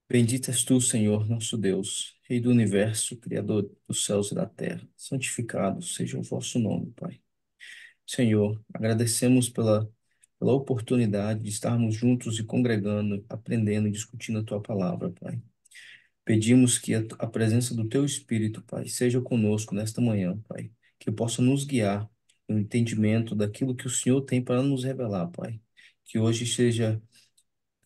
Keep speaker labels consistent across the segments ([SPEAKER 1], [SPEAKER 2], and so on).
[SPEAKER 1] Bendito és tu, Senhor, nosso Deus, Rei do universo, Criador dos céus e da terra. Santificado seja o vosso nome, Pai. Senhor, agradecemos pela oportunidade de estarmos juntos e congregando, aprendendo e discutindo a tua palavra, Pai. Pedimos que a presença do teu Espírito, Pai, seja conosco nesta manhã, Pai, que possa nos guiar no entendimento daquilo que o Senhor tem para nos revelar, Pai. Que hoje seja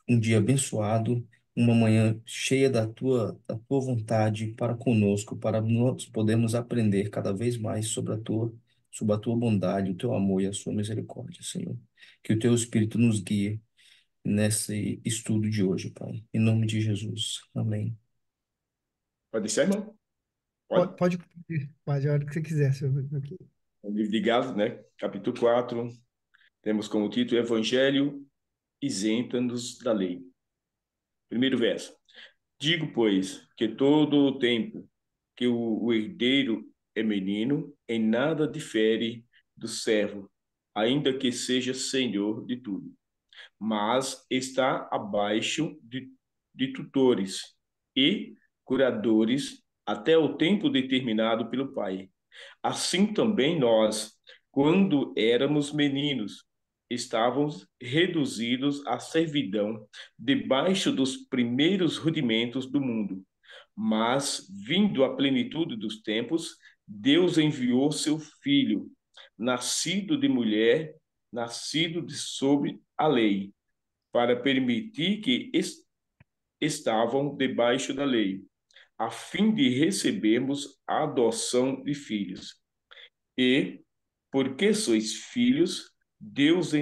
[SPEAKER 1] um dia abençoado, uma manhã cheia da tua vontade para conosco, para nós podermos aprender cada vez mais sobre a tua bondade, o teu amor e a sua misericórdia, Senhor. Que o teu Espírito nos guie nesse estudo de hoje, Pai. Em nome de Jesus. Amém.
[SPEAKER 2] Pode ser, irmão? Pode?
[SPEAKER 3] Pode, pode, a hora que você quiser, seu aqui.
[SPEAKER 2] O livro de Gálatas, né? Capítulo 4, temos como título Evangelho isenta-nos da lei. Primeiro verso. Digo, pois, que todo o tempo que o herdeiro é menino, em nada difere do servo, ainda que seja senhor de tudo, mas está abaixo de tutores e curadores até o tempo determinado pelo Pai. Assim também nós, quando éramos meninos, estávamos reduzidos à servidão debaixo dos primeiros rudimentos do mundo. Mas, vindo a plenitude dos tempos, Deus enviou seu Filho, nascido de mulher, nascido de sob a lei, para permitir que estavam debaixo da lei, a fim de recebermos a adoção de filhos. E, porque sois filhos, Deus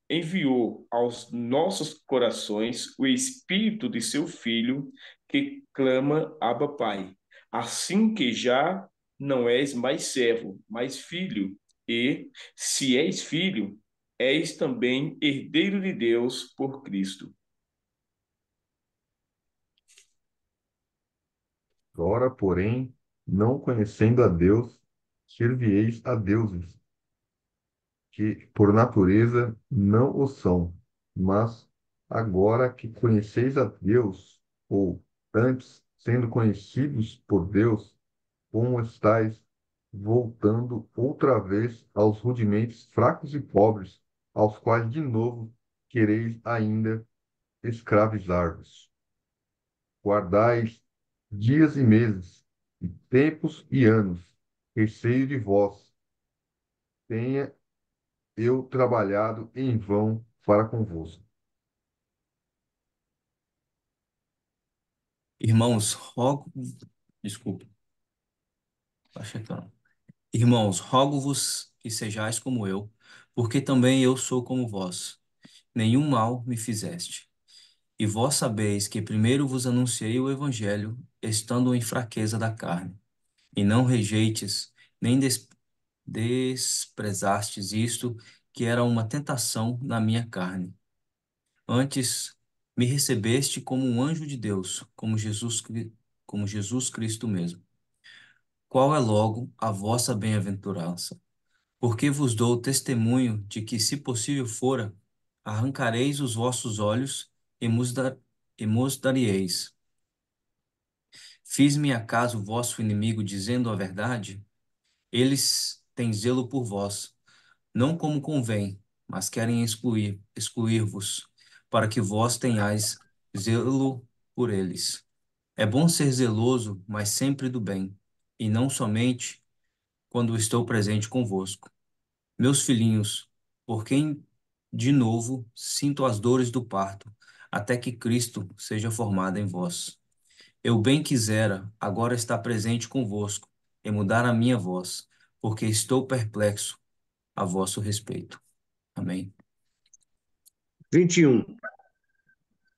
[SPEAKER 2] enviou aos nossos corações o Espírito de seu Filho, que clama, Abba, Pai. Assim que já não és mais servo, mas filho. E, se és filho, és também herdeiro de Deus por Cristo.
[SPEAKER 4] Agora, porém, não conhecendo a Deus, servieis a deuses, que por natureza não o são. Mas agora que conheceis a Deus, ou antes, sendo conhecidos por Deus, como estáis voltando outra vez aos rudimentos fracos e pobres, aos quais de novo quereis ainda escravizar-vos. Guardais dias e meses, e tempos e anos, receio de vós, tenha eu trabalhado em vão para convosco.
[SPEAKER 1] Irmãos, desculpa, tá checando. Irmãos, rogo-vos que sejais como eu, porque também eu sou como vós. Nenhum mal me fizeste. E vós sabeis que primeiro vos anunciei o evangelho, estando em fraqueza da carne. E não rejeites, nem desprezastes isto, que era uma tentação na minha carne. Antes, me recebeste como um anjo de Deus, como Jesus Cristo mesmo. Qual é logo a vossa bem-aventurança? Porque vos dou testemunho de que, se possível fora, arrancareis os vossos olhos e mos daríeis. Fiz-me acaso vosso inimigo dizendo a verdade? Eles têm zelo por vós, não como convém, mas querem excluir-vos, para que vós tenhais zelo por eles. É bom ser zeloso, mas sempre do bem, e não somente quando estou presente convosco. Meus filhinhos, por quem de novo sinto as dores do parto, até que Cristo seja formado em vós. Eu bem quisera agora estar presente convosco e mudar a minha voz, porque estou perplexo a vosso respeito. Amém.
[SPEAKER 5] 21.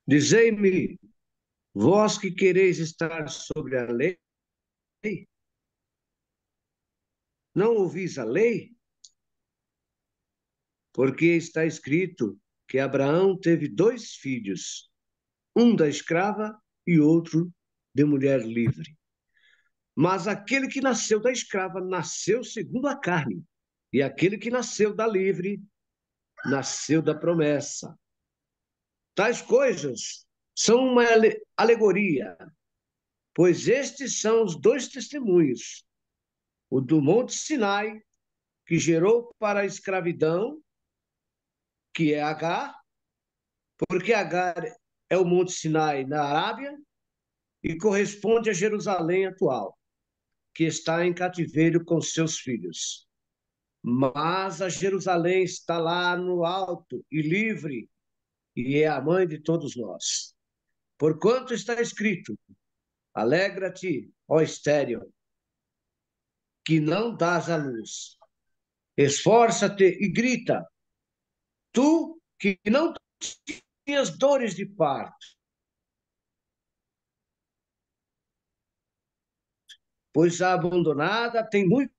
[SPEAKER 5] Dizei-me, vós que quereis estar sobre a lei, não ouvis a lei? Porque está escrito que Abraão teve dois filhos, um da escrava e outro de mulher livre. Mas aquele que nasceu da escrava nasceu segundo a carne, e aquele que nasceu da livre nasceu da promessa. Tais coisas são uma alegoria, pois estes são os dois testemunhos: o do Monte Sinai, que gerou para a escravidão, que é Agar, porque Agar é o Monte Sinai na Arábia e corresponde a Jerusalém atual, que está em cativeiro com seus filhos. Mas a Jerusalém está lá no alto e livre, e é a mãe de todos nós. Porquanto está escrito: alegra-te, ó estéril, que não dás à luz. Esforça-te e grita, tu que não tinhas dores de parto, pois a abandonada tem muito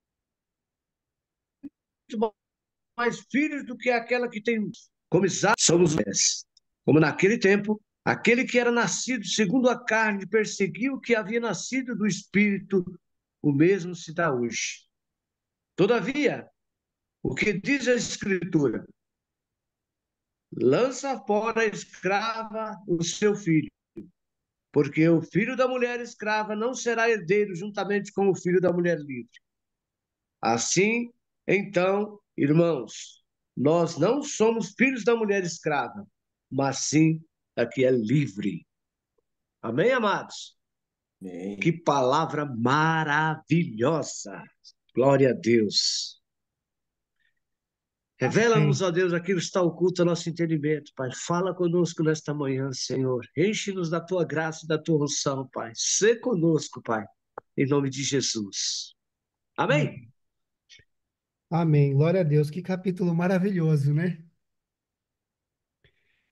[SPEAKER 5] mais filhos do que aquela que tem. Como Isaac, somos nós. Como naquele tempo, aquele que era nascido segundo a carne perseguiu o que havia nascido do Espírito, o mesmo se dá hoje. Todavia, o que diz a Escritura? Lança fora a escrava o seu filho, porque o filho da mulher escrava não será herdeiro juntamente com o filho da mulher livre. Assim, então, irmãos, nós não somos filhos da mulher escrava, mas sim da que é livre. Amém, amados?
[SPEAKER 2] Amém.
[SPEAKER 5] Que palavra maravilhosa! Glória a Deus. Revela-nos,
[SPEAKER 3] Amém.
[SPEAKER 5] ó Deus, aquilo que está oculto ao nosso entendimento, Pai. Fala conosco nesta manhã, Senhor. Enche-nos da tua graça e da tua unção, Pai. Sê conosco, Pai. Em nome de Jesus. Amém?
[SPEAKER 3] Amém. Glória a Deus. Que capítulo maravilhoso, né?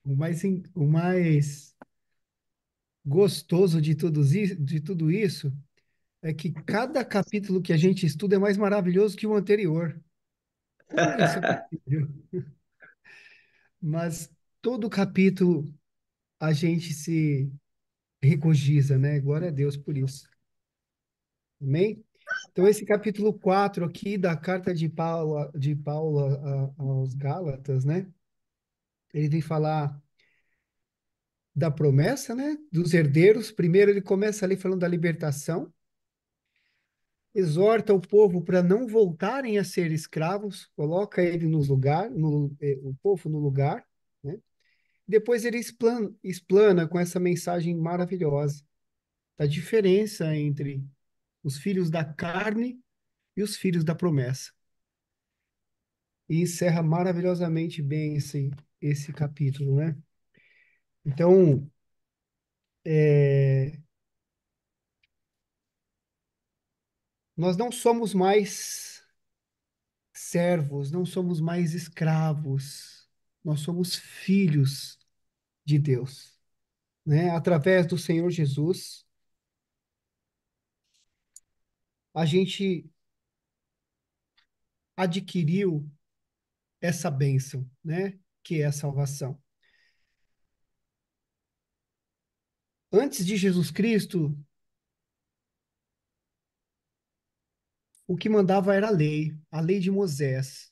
[SPEAKER 3] O mais gostoso de tudo isso é que cada capítulo que a gente estuda é mais maravilhoso que o anterior. Como isso é possível? Mas todo capítulo a gente se regozija, né? Glória a Deus por isso. Amém? Então, esse capítulo 4 aqui da carta de Paulo aos Gálatas, né? Ele vem falar da promessa, né? Dos herdeiros. Primeiro, ele começa ali falando da libertação, exorta o povo para não voltarem a ser escravos, coloca ele no lugar, o povo no lugar, né? Depois ele explana com essa mensagem maravilhosa da diferença entre os filhos da carne e os filhos da promessa. E encerra maravilhosamente bem esse capítulo, né? Então, é, nós não somos mais servos, não somos mais escravos, nós somos filhos de Deus, né? Através do Senhor Jesus, a gente adquiriu essa bênção, né? Que é a salvação. Antes de Jesus Cristo, o que mandava era a lei de Moisés.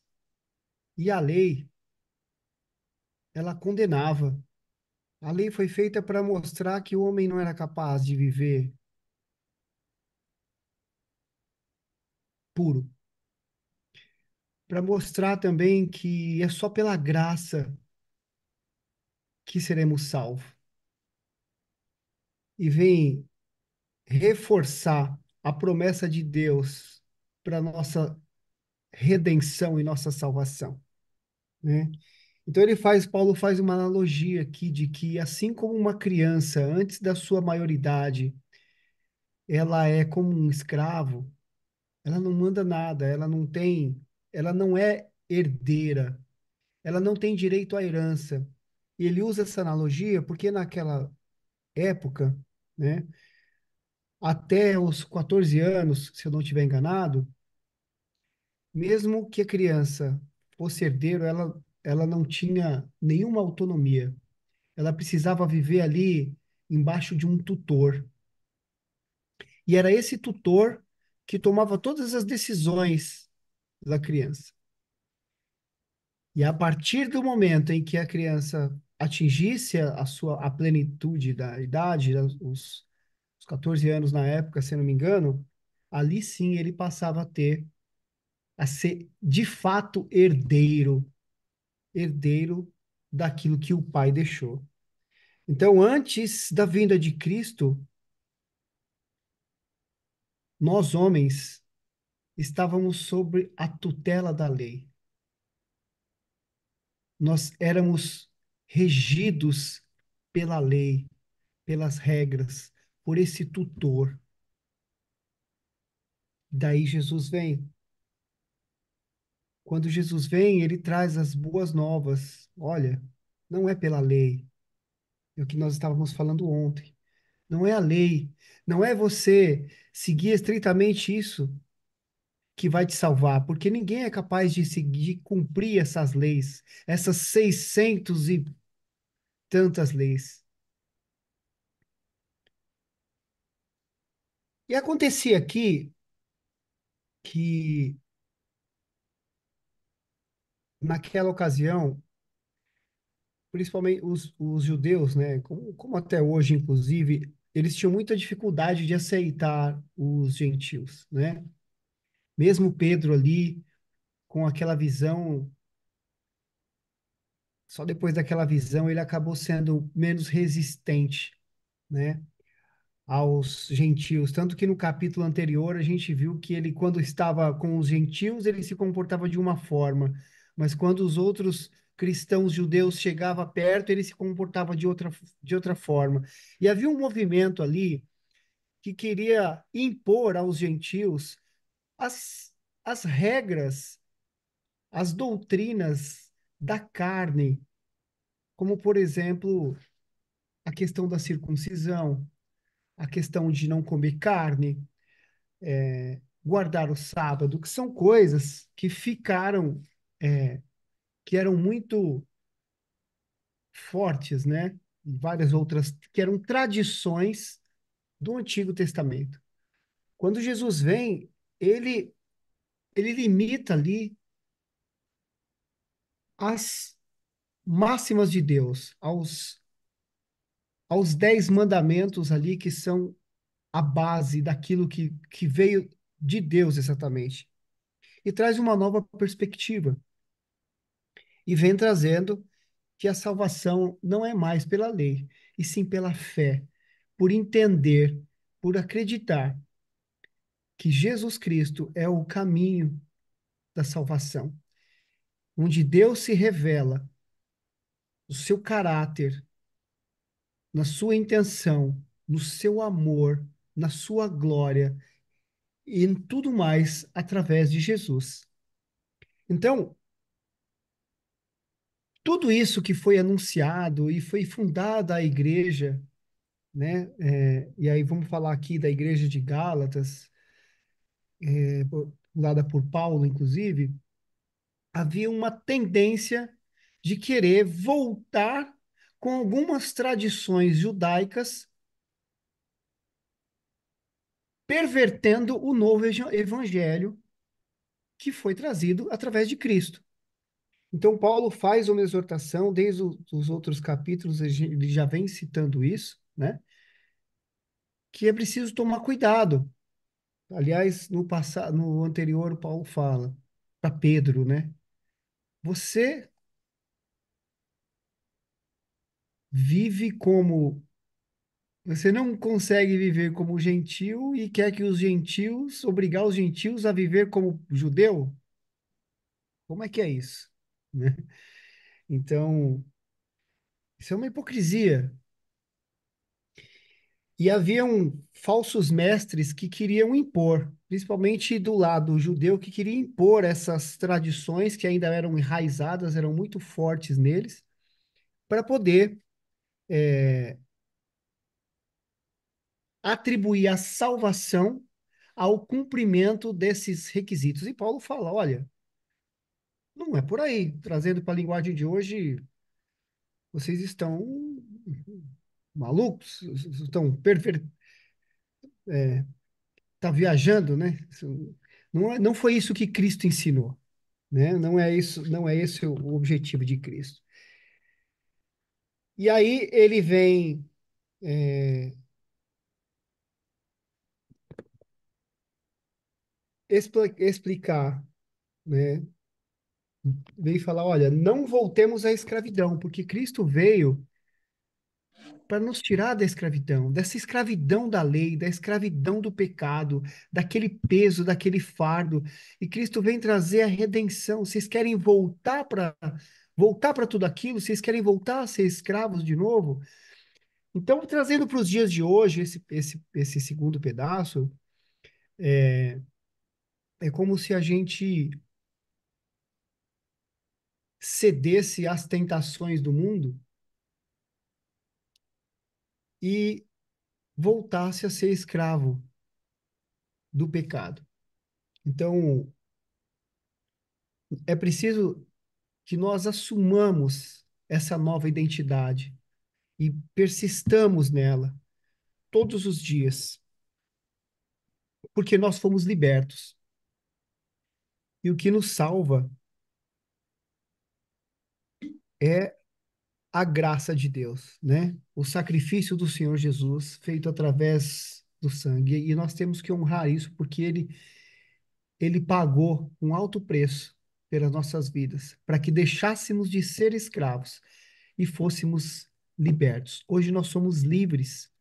[SPEAKER 3] E a lei, ela condenava. A lei foi feita para mostrar que o homem não era capaz de viver puro, para mostrar também que é só pela graça que seremos salvos. E vem reforçar a promessa de Deus para nossa redenção e nossa salvação, né? Então Paulo faz uma analogia aqui de que assim como uma criança antes da sua maioridade, ela é como um escravo, ela não manda nada, ela não é herdeira, ela não tem direito à herança. E ele usa essa analogia porque naquela época, né, até os 14 anos, se eu não estiver enganado, mesmo que a criança fosse herdeiro, ela não tinha nenhuma autonomia. Ela precisava viver ali embaixo de um tutor. E era esse tutor que tomava todas as decisões da criança. E a partir do momento em que a criança atingisse a plenitude da idade, os 14 anos na época, se eu não me engano, ali sim ele passava a ser de fato herdeiro daquilo que o pai deixou. Então, antes da vinda de Cristo, nós homens estávamos sobre a tutela da lei. Nós éramos regidos pela lei, pelas regras, por esse tutor. Daí Jesus vem. Quando Jesus vem, ele traz as boas novas. Olha, não é pela lei, é o que nós estávamos falando ontem. Não é a lei, não é você seguir estritamente isso que vai te salvar, porque ninguém é capaz de seguir, cumprir essas leis, essas 600 e tantas leis. E acontecia aqui que, naquela ocasião, principalmente os judeus, né, como até hoje, inclusive, eles tinham muita dificuldade de aceitar os gentios, né? Mesmo Pedro ali, com aquela visão, só depois daquela visão ele acabou sendo menos resistente, né, aos gentios. Tanto que no capítulo anterior a gente viu que ele, quando estava com os gentios, ele se comportava de uma forma, mas quando os outros cristãos judeus chegavam perto, ele se comportava de outra forma. E havia um movimento ali que queria impor aos gentios as, as regras, as doutrinas da carne, como, por exemplo, a questão da circuncisão, a questão de não comer carne, guardar o sábado, que são coisas que ficaram, é, que eram muito fortes, né? E várias outras, que eram tradições do Antigo Testamento. Quando Jesus vem, ele, ele limita ali as máximas de Deus, aos 10 mandamentos ali, que são a base daquilo que veio de Deus exatamente. E traz uma nova perspectiva. E vem trazendo que a salvação não é mais pela lei, e sim pela fé, por entender, por acreditar que Jesus Cristo é o caminho da salvação, onde Deus se revela o seu caráter, na sua intenção, no seu amor, na sua glória e em tudo mais através de Jesus. Então, tudo isso que foi anunciado e foi fundada a igreja, né? E aí vamos falar aqui da igreja de Gálatas, fundada por Paulo, inclusive, havia uma tendência de querer voltar com algumas tradições judaicas, pervertendo o novo evangelho que foi trazido através de Cristo. Então, Paulo faz uma exortação, desde os outros capítulos, ele já vem citando isso, né? Que é preciso tomar cuidado. Aliás, no passado, no anterior, Paulo fala para Pedro, né? Você vive como. Você não consegue viver como gentil e quer que os gentios, obrigar os gentios a viver como judeu? Como é que é isso? Né? Então, isso é uma hipocrisia. E haviam falsos mestres que queriam impor, principalmente do lado judeu, que queria impor essas tradições que ainda eram enraizadas, eram muito fortes neles, para poder atribuir a salvação ao cumprimento desses requisitos. E Paulo fala: olha, não é por aí. Trazendo para a linguagem de hoje, vocês estão malucos, estão tá viajando, né? Não foi isso que Cristo ensinou, né? Não é isso, não é esse o objetivo de Cristo. E aí ele vem explicar, né? Vem falar, olha, não voltemos à escravidão, porque Cristo veio para nos tirar da escravidão, dessa escravidão da lei, da escravidão do pecado, daquele peso, daquele fardo. E Cristo vem trazer a redenção. Vocês querem voltar para tudo aquilo? Vocês querem voltar a ser escravos de novo? Então, trazendo para os dias de hoje, esse segundo pedaço, é como se a gente cedesse às tentações do mundo e voltasse a ser escravo do pecado. Então, é preciso que nós assumamos essa nova identidade e persistamos nela todos os dias, porque nós fomos libertos. E o que nos salva é a graça de Deus, né? O sacrifício do Senhor Jesus feito através do sangue. E nós temos que honrar isso porque ele pagou um alto preço pelas nossas vidas, para que deixássemos de ser escravos e fôssemos libertos. Hoje nós somos livres.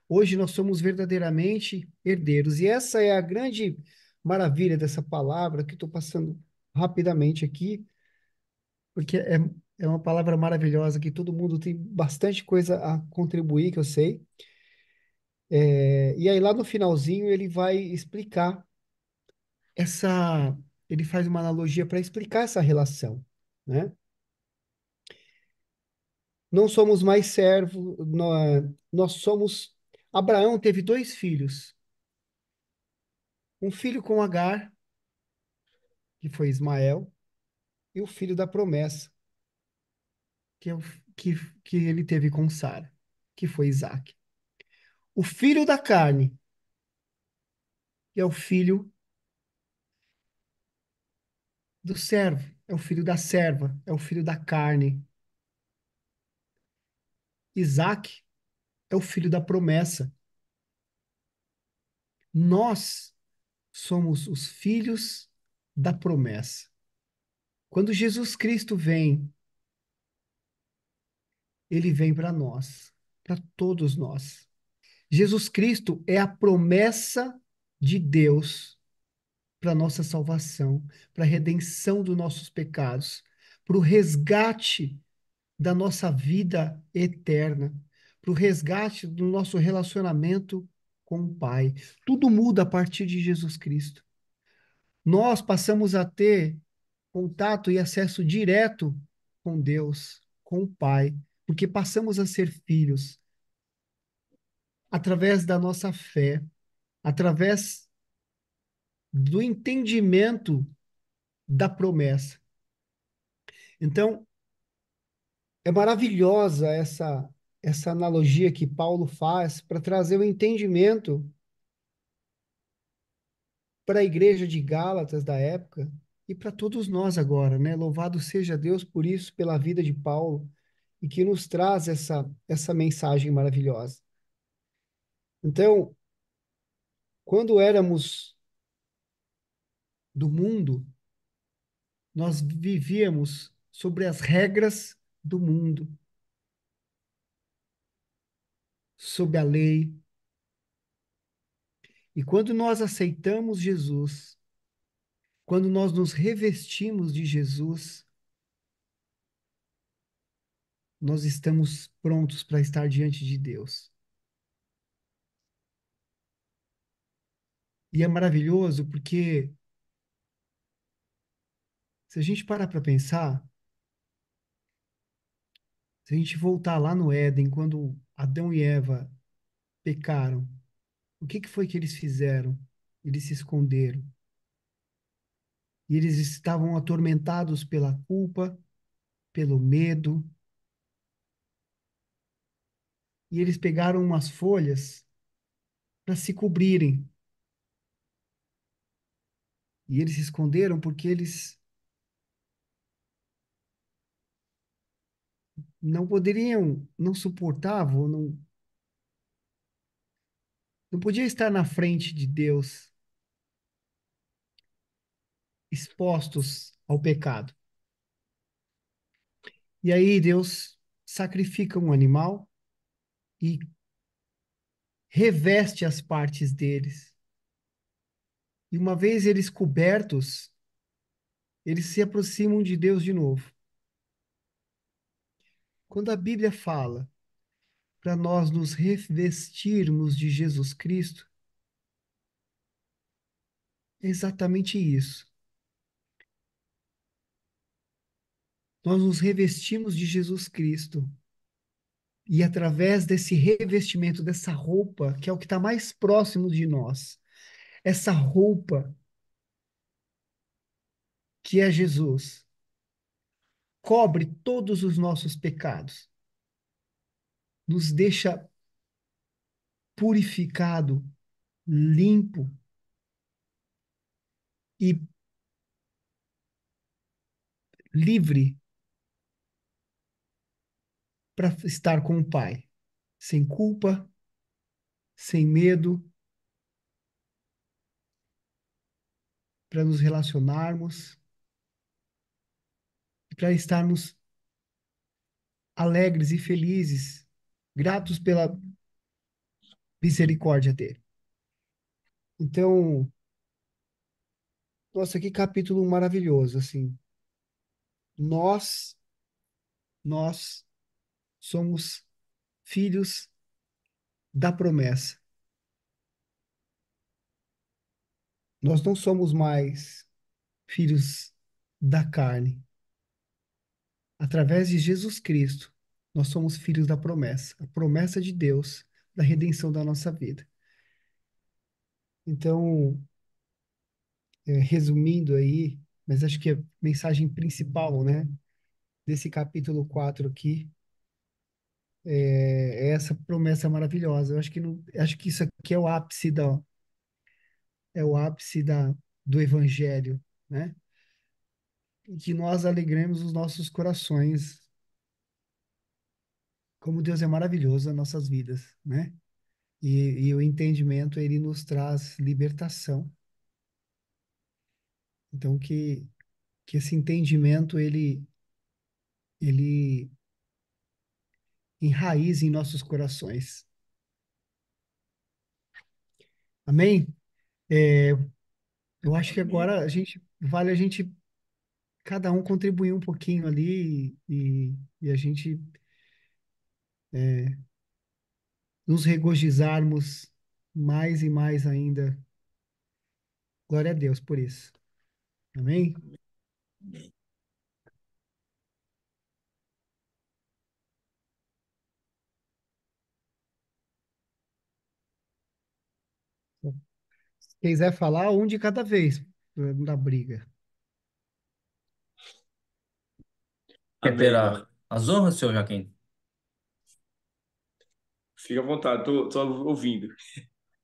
[SPEAKER 3] Hoje nós somos verdadeiramente herdeiros. E essa é a grande maravilha dessa palavra que estou passando rapidamente aqui, porque é uma palavra maravilhosa que todo mundo tem bastante coisa a contribuir, que eu sei. E aí lá no finalzinho ele vai explicar essa, ele faz uma analogia para explicar essa relação, né? Não somos mais servos, nós somos. Abraão teve dois filhos, um filho com Agar, que foi Ismael, e o filho da promessa, que, é o, que, que ele teve com Sara, que foi Isaac. O filho da carne, que é o filho do servo, é o filho da serva, é o filho da carne. Isaac é o filho da promessa. Nós somos os filhos da promessa. Quando Jesus Cristo vem, ele vem para nós, para todos nós. Jesus Cristo é a promessa de Deus para a nossa salvação, para a redenção dos nossos pecados, para o resgate da nossa vida eterna, para o resgate do nosso relacionamento com o Pai. Tudo muda a partir de Jesus Cristo. Nós passamos a ter contato e acesso direto com Deus, com o Pai, porque passamos a ser filhos através da nossa fé, através do entendimento da promessa. Então, é maravilhosa essa analogia que Paulo faz para trazer o entendimento para a igreja de Gálatas da época e para todos nós agora, né? Louvado seja Deus por isso, pela vida de Paulo, e que nos traz essa mensagem maravilhosa. Então, quando éramos do mundo, nós vivíamos sobre as regras do mundo, sob a lei. E quando nós aceitamos Jesus, quando nós nos revestimos de Jesus, nós estamos prontos para estar diante de Deus. E é maravilhoso porque, se a gente parar para pensar, se a gente voltar lá no Éden, quando Adão e Eva pecaram, o que foi que eles fizeram? Eles se esconderam. E eles estavam atormentados pela culpa, pelo medo, e eles pegaram umas folhas para se cobrirem. E eles se esconderam porque eles não poderiam, não suportavam, não podia estar na frente de Deus expostos ao pecado. E aí Deus sacrifica um animal e reveste as partes deles. E uma vez eles cobertos, eles se aproximam de Deus de novo. Quando a Bíblia fala para nós nos revestirmos de Jesus Cristo, é exatamente isso. Nós nos revestimos de Jesus Cristo. E através desse revestimento, dessa roupa, que é o que está mais próximo de nós, essa roupa que é Jesus, cobre todos os nossos pecados, nos deixa purificado, limpo e livre para estar com o Pai, sem culpa, sem medo, para nos relacionarmos, para estarmos alegres e felizes, gratos pela misericórdia dele. Então, nossa, que capítulo maravilhoso, assim. Nós, nós somos filhos da promessa. Nós não somos mais filhos da carne. Através de Jesus Cristo, nós somos filhos da promessa, a promessa de Deus da redenção da nossa vida. Então, resumindo aí, mas acho que a mensagem principal, né, desse capítulo 4 aqui é essa promessa maravilhosa. Eu acho que não, acho que isso aqui é o ápice do evangelho, né? E que nós alegremos os nossos corações, como Deus é maravilhoso nas nossas vidas, né? E o entendimento, ele nos traz libertação. Então, que esse entendimento, ele enraize em nossos corações. Amém? É, eu acho que
[SPEAKER 2] Amém.
[SPEAKER 3] agora vale a gente, cada um contribuir um pouquinho ali e a gente nos regozijarmos mais e mais ainda. Glória a Deus por isso. Amém?
[SPEAKER 2] Amém.
[SPEAKER 3] Se quiser falar, um de cada vez, pra não dar briga.
[SPEAKER 1] Quer ter
[SPEAKER 2] Amém.
[SPEAKER 1] as honras, senhor Joaquim?
[SPEAKER 2] Fica à vontade, tô ouvindo.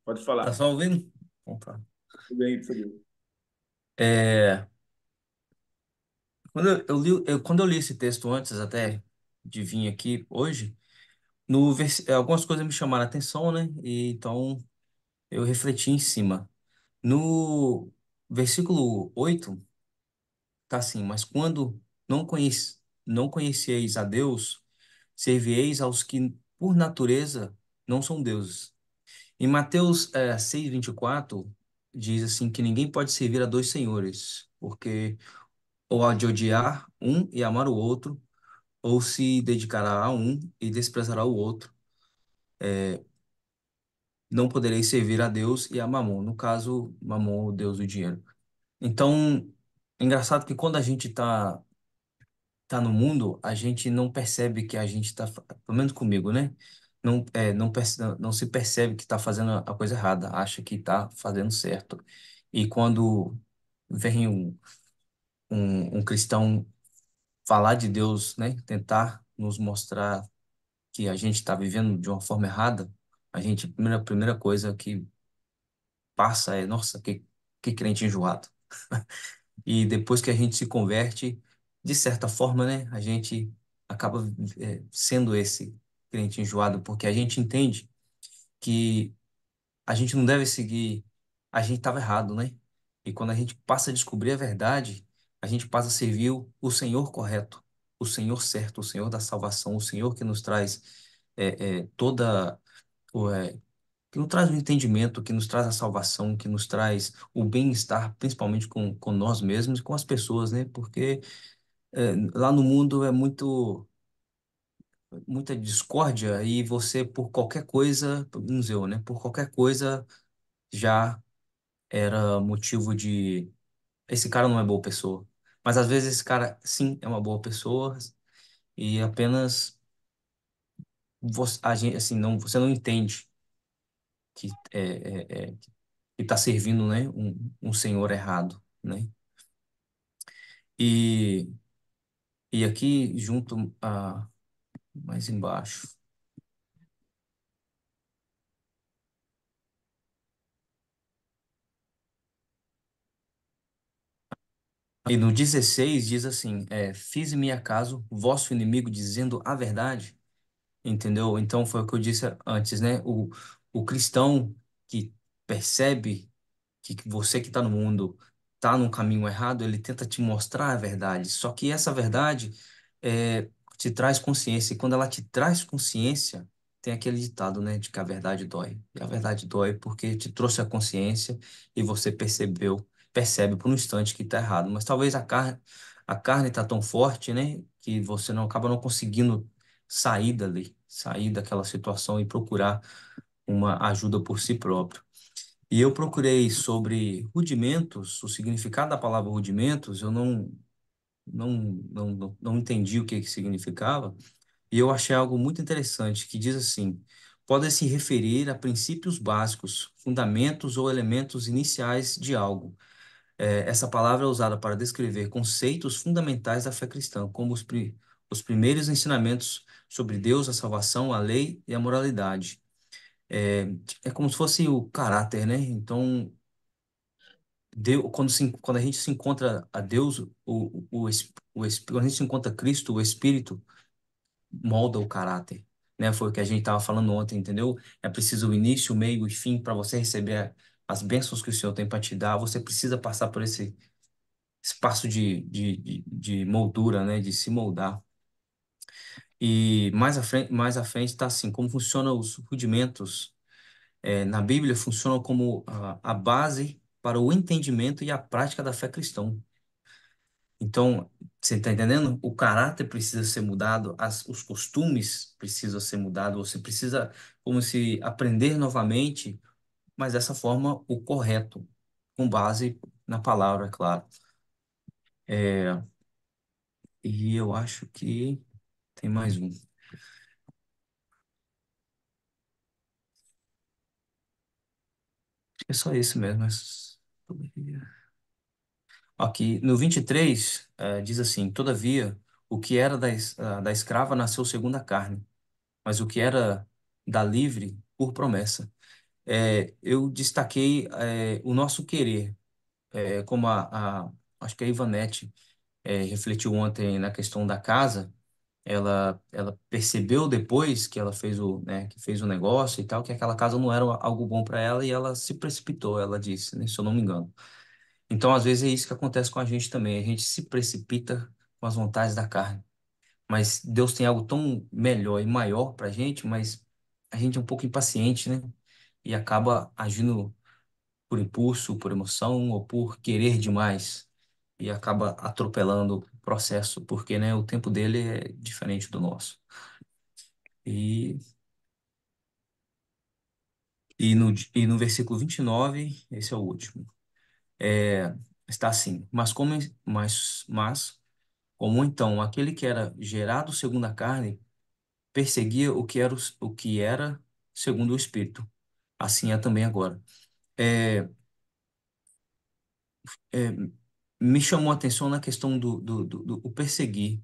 [SPEAKER 2] Pode
[SPEAKER 1] Tá
[SPEAKER 2] falar.
[SPEAKER 1] só ouvindo? Então tá.
[SPEAKER 2] Tudo bem, tudo bem.
[SPEAKER 1] É, quando eu li esse texto antes até de vir aqui hoje, algumas coisas me chamaram a atenção, né? E então eu refleti em cima. No versículo 8 tá assim: mas quando não conhecieis a Deus, servieis aos que por natureza não são deuses. Em Mateus 6:24 diz assim que ninguém pode servir a dois senhores, porque ou há de odiar um e amar o outro, ou se dedicará a um e desprezará o outro. Não podereis servir a Deus e a Mamon. No caso, Mamon, o Deus do dinheiro. Então, é engraçado que quando a gente tá no mundo, a gente não percebe que a gente está, pelo menos comigo, né? Não se percebe que está fazendo a coisa errada, acha que está fazendo certo. E quando vem um cristão falar de Deus, né? Tentar nos mostrar que a gente está vivendo de uma forma errada, a primeira coisa que passa é, nossa, que crente enjoado. E depois que a gente se converte, de certa forma, né, a gente acaba sendo esse crente enjoado, porque a gente entende que a gente não deve seguir, a gente estava errado, né? E quando a gente passa a descobrir a verdade, a gente passa a servir o Senhor correto, o Senhor certo, o Senhor da salvação, o Senhor que nos traz toda que nos traz o entendimento, que nos traz a salvação, que nos traz o bem-estar, principalmente com nós mesmos e com as pessoas, né? Porque lá no mundo é muita discórdia e você, por qualquer coisa, menos eu, né? Por qualquer coisa já era motivo de esse cara não é boa pessoa. Mas às vezes esse cara, sim, é uma boa pessoa e apenas a gente, assim, não, você não entende que está servindo, né, um senhor errado, né? E, e aqui junto a mais embaixo. E no 16 diz assim, fiz-me acaso vosso inimigo dizendo a verdade, entendeu? Então foi o que eu disse antes, né? O cristão que percebe que você que está no mundo está num caminho errado, ele tenta te mostrar a verdade. Só que essa verdade te traz consciência. E quando ela te traz consciência, tem aquele ditado, né, de que a verdade dói. E a verdade dói porque te trouxe a consciência e você percebe por um instante que está errado. Mas talvez a carne está tão forte, né, que você não acaba não conseguindo sair dali, sair daquela situação e procurar uma ajuda por si próprio. E eu procurei sobre rudimentos, o significado da palavra rudimentos, eu não entendi o que significava, e eu achei algo muito interessante, que diz assim, pode se referir a princípios básicos, fundamentos ou elementos iniciais de algo. Essa palavra é usada para descrever conceitos fundamentais da fé cristã, como os primeiros ensinamentos sobre Deus, a salvação, a lei e a moralidade. É, é como se fosse o caráter, né? Então, Deus, quando a gente se encontra a Deus, quando a gente se encontra Cristo, o Espírito molda o caráter, né? Foi o que a gente estava falando ontem, entendeu? É preciso o início, o meio e fim para você receber as bênçãos que o Senhor tem para te dar. Você precisa passar por esse espaço de moldura, né? De se moldar. E mais à frente está assim, como funcionam os rudimentos. Na Bíblia funcionam como a base para o entendimento e a prática da fé cristã. Então, você está entendendo? O caráter precisa ser mudado, os costumes precisam ser mudados, você precisa, como se aprender novamente, mas dessa forma o correto, com base na palavra, é claro. É, e eu acho que tem mais um. Acho que é só esse mesmo. Aqui, no 23, diz assim: Todavia, o que era da escrava nasceu segundo a carne, mas o que era da livre, por promessa. Eu destaquei o nosso querer, como acho que a Ivanete refletiu ontem na questão da casa. Ela percebeu depois que ela fez que fez o negócio e tal, que aquela casa não era algo bom para ela e ela se precipitou, ela disse, né, se eu não me engano. Então, às vezes é isso que acontece com a gente também. A gente se precipita com as vontades da carne. Mas Deus tem algo tão melhor e maior para a gente, mas a gente é um pouco impaciente, né? E acaba agindo por impulso, por emoção ou por querer demais e acaba atropelando o processo, porque, né, o tempo dele é diferente do nosso. E, e no versículo 29, esse é o último, está assim, como então aquele que era gerado segundo a carne perseguia o que era segundo o Espírito, assim é também agora. É, é, Me chamou a atenção na questão do perseguir.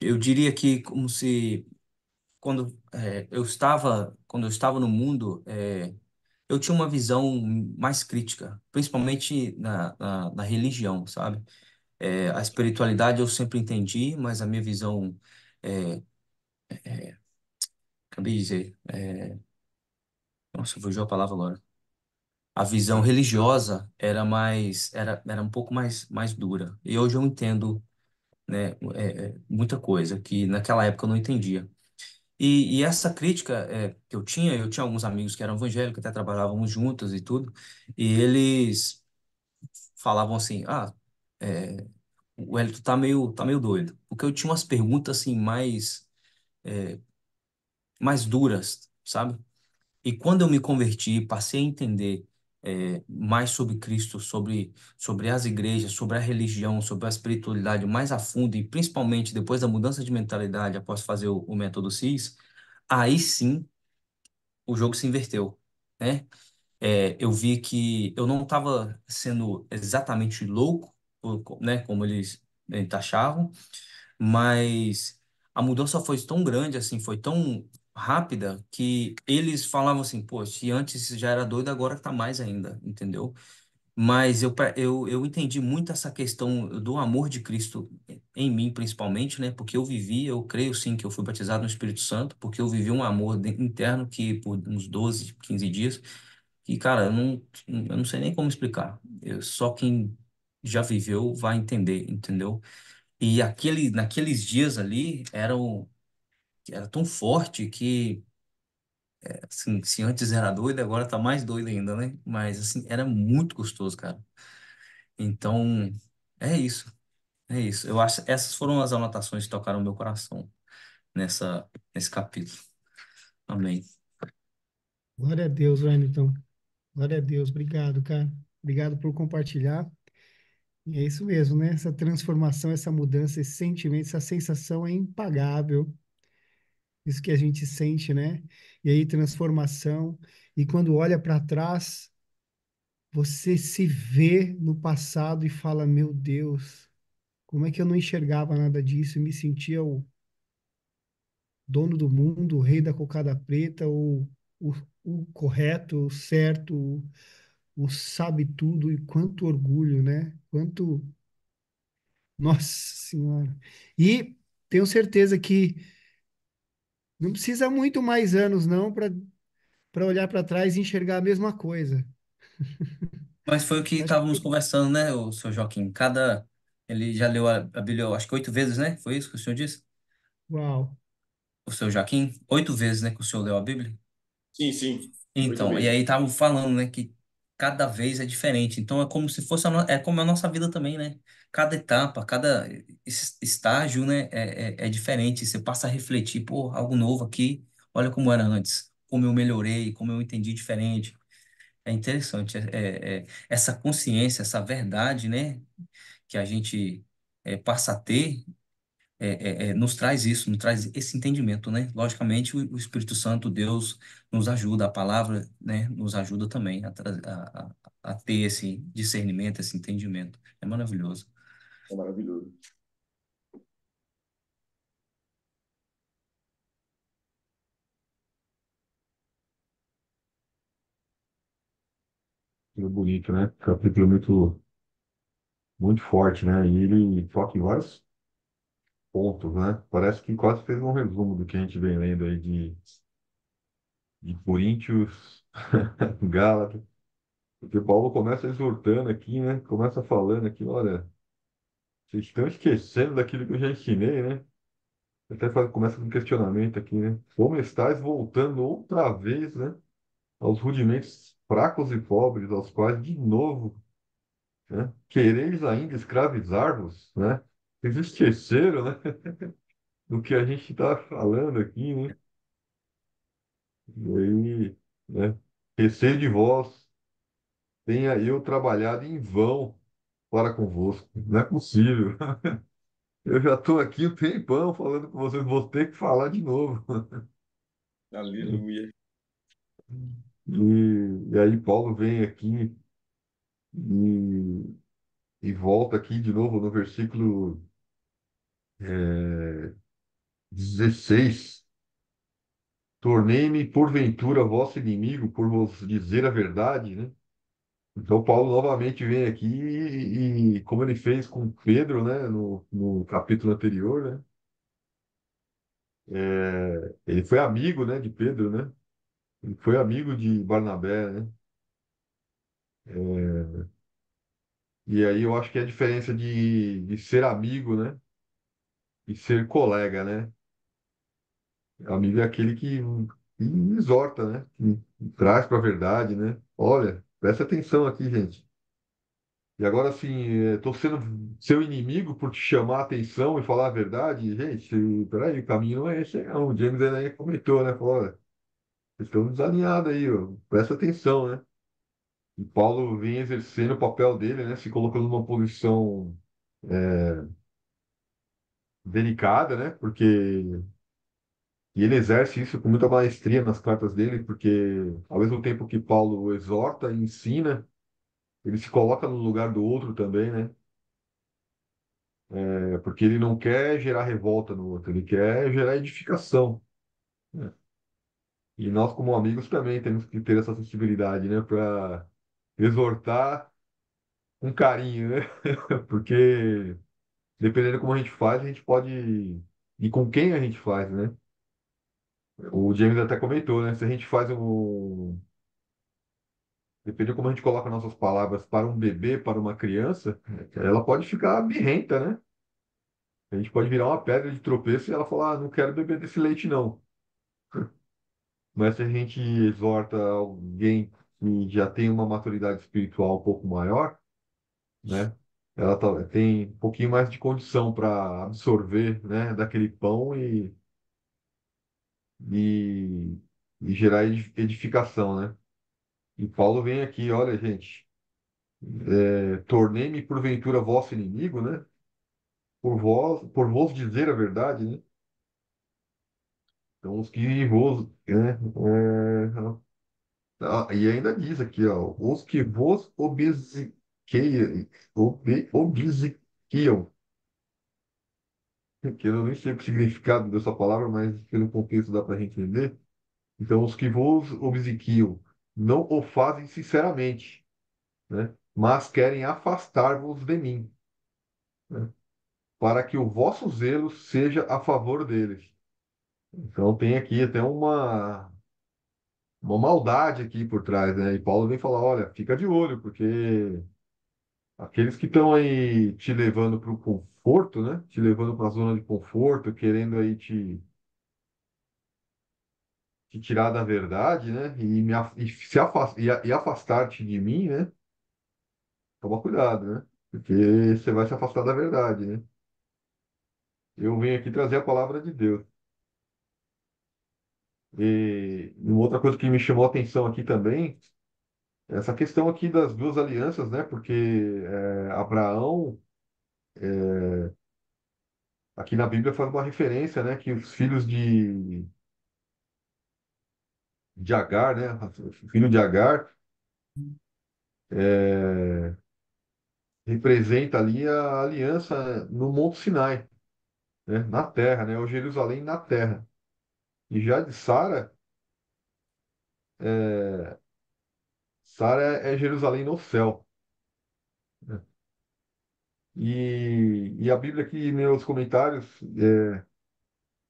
[SPEAKER 1] Eu diria que como se quando eu estava no mundo, eu tinha uma visão mais crítica, principalmente na religião, sabe? A espiritualidade eu sempre entendi, mas a minha visão, é, acabei de dizer, nossa, fugiu a palavra agora. A visão religiosa era um pouco mais dura. E hoje eu entendo, né, muita coisa que naquela época eu não entendia. E essa crítica que eu tinha alguns amigos que eram evangélicos, até trabalhávamos juntos e tudo, e eles falavam assim, o Hélio tá meio doido. Porque eu tinha umas perguntas assim mais duras, sabe? E quando eu me converti, passei a entender mais sobre Cristo, sobre as igrejas, sobre a religião, sobre a espiritualidade mais a fundo, e principalmente depois da mudança de mentalidade após fazer o método CIS, aí sim o jogo se inverteu, né? Eu vi que eu não estava sendo exatamente louco, né, como eles taxavam, mas a mudança foi tão grande, assim, foi tão rápida que eles falavam assim, pô, se antes já era doido, agora tá mais ainda, entendeu? Mas eu entendi muito essa questão do amor de Cristo em mim, principalmente, né? Porque eu creio sim que eu fui batizado no Espírito Santo, porque eu vivi um amor interno que por uns 12, 15 dias, que, cara, eu não sei nem como explicar. Só quem já viveu vai entender, entendeu? E naqueles dias ali era tão forte que, assim, se antes era doido, agora tá mais doido ainda, né? Mas, assim, era muito gostoso, cara. Então, é isso, é isso. Eu acho essas foram as anotações que tocaram o meu coração nesse capítulo. Amém.
[SPEAKER 3] Glória a Deus, Wellington. Glória a Deus. Obrigado, cara. Obrigado por compartilhar. E é isso mesmo, né? Essa transformação, essa mudança, esse sentimento, essa sensação é impagável. Isso que a gente sente, né? E aí, transformação. E quando olha para trás, você se vê no passado e fala: Meu Deus, como é que eu não enxergava nada disso e me sentia o dono do mundo, o rei da cocada preta, o, o correto, o certo, o sabe tudo, e quanto orgulho, né? Quanto. Nossa Senhora. E tenho certeza que não precisa muito mais anos, não, para olhar para trás e enxergar a mesma coisa.
[SPEAKER 1] Mas foi o que
[SPEAKER 3] Acho
[SPEAKER 1] estávamos
[SPEAKER 3] que,
[SPEAKER 1] conversando, né, o seu Joaquim? Ele já leu a Bíblia, eu acho que 8 vezes, né? Foi isso que o senhor disse?
[SPEAKER 3] uau,
[SPEAKER 1] O seu Joaquim? 8 vezes, né, que o senhor leu a Bíblia?
[SPEAKER 2] Sim, sim. Oito
[SPEAKER 1] Então, e
[SPEAKER 2] vezes.
[SPEAKER 1] aí estavam falando, né, que cada vez é diferente. Então é como se fosse é como a nossa vida também, né? Cada etapa, cada estágio, né, é diferente. Você passa a refletir, pô, algo novo aqui. Olha como era antes, como eu melhorei, como eu entendi diferente. É interessante, essa consciência, essa verdade, né, que a gente passa a ter nos traz isso, nos traz esse entendimento, né? Logicamente, o Espírito Santo, Deus, nos ajuda, a palavra, né, nos ajuda também a ter esse discernimento, esse entendimento. É maravilhoso.
[SPEAKER 2] É maravilhoso.
[SPEAKER 4] Muito bonito, né? Capítulo muito forte, né? E ele toca em vários pontos, né? Parece que quase fez um resumo do que a gente vem lendo aí de Coríntios, Gálatas. Porque Paulo começa exortando aqui, né? Começa falando aqui, olha, vocês estão esquecendo daquilo que eu já ensinei, né? Começa com um questionamento aqui, né? Como estáis voltando outra vez, né? Aos rudimentos fracos e pobres, aos quais, de novo, né? Quereis ainda escravizar-vos, né? Vocês esqueceram, né? Do que a gente está falando aqui, né? E aí, né? Receio de vós, tenha eu trabalhado em vão para convosco. Não é possível. Eu já estou aqui um tempão falando com vocês, vou ter que falar de novo.
[SPEAKER 2] Aleluia.
[SPEAKER 4] E aí Paulo vem aqui e, e volta aqui de novo no versículo 16. Tornei-me, porventura, vosso inimigo por vos dizer a verdade, né? Então, Paulo novamente vem aqui e como ele fez com Pedro, né, no capítulo anterior, né, ele foi amigo, né, de Pedro, né, ele foi amigo de Barnabé, né, e aí eu acho que é a diferença de ser amigo, né, e ser colega, né. Amigo é aquele que exorta, né, que traz para a verdade, né. Olha, presta atenção aqui, gente. E agora, assim, estou sendo seu inimigo por te chamar a atenção e falar a verdade. Gente, peraí, o caminho não é esse, não. O James aí comentou, né? Falou, olha, vocês estão desalinhados aí, ó. Presta atenção, né? E Paulo vem exercendo o papel dele, né? Se colocando numa posição delicada, né? Porque e ele exerce isso com muita maestria nas cartas dele, porque ao mesmo tempo que Paulo exorta e ensina, ele se coloca no lugar do outro também, né? Porque ele não quer gerar revolta no outro, ele quer gerar edificação, né? E nós, como amigos, também temos que ter essa sensibilidade, né? Para exortar com carinho, né? Porque dependendo de como a gente faz, a gente pode. E com quem a gente faz, né? O James até comentou, né? Se a gente faz um. Dependendo de como a gente coloca nossas palavras para um bebê, para uma criança, ela pode ficar birrenta, né? A gente pode virar uma pedra de tropeço e ela falar, ah, não quero beber desse leite, não. Mas se a gente exorta alguém que já tem uma maturidade espiritual um pouco maior, né? Ela tem um pouquinho mais de condição para absorver, né, daquele pão e, e gerar edificação, né? E Paulo vem aqui, olha, gente, tornei-me porventura vosso inimigo, né? Por vos dizer a verdade, né? Então, os que vos, né, e ainda diz aqui, ó, os que vos obsequiam, que eu nem sei o significado dessa palavra, mas pelo contexto dá para a gente entender. Então, os que vos obsequiam não o fazem sinceramente, né? Mas querem afastar-vos de mim, né? Para que o vosso zelo seja a favor deles. Então, tem aqui até uma maldade aqui por trás, né? E Paulo vem falar, olha, fica de olho, porque aqueles que estão aí te levando para o conforto, né? Te levando para a zona de conforto, querendo aí te tirar da verdade, né? E afastar-te de mim, né? Toma cuidado, né? Porque você vai se afastar da verdade, né? Eu venho aqui trazer a palavra de Deus. E uma outra coisa que me chamou a atenção aqui também, é essa questão aqui das duas alianças, né? Porque Abraão, aqui na Bíblia faz uma referência, né? Que os filhos de Agar, né? O filho de Agar é, representa ali a aliança no Monte Sinai, né? Na terra, né? O Jerusalém na terra. E já de Sara, é, Sara é Jerusalém no céu, né? E a Bíblia aqui, meus comentários,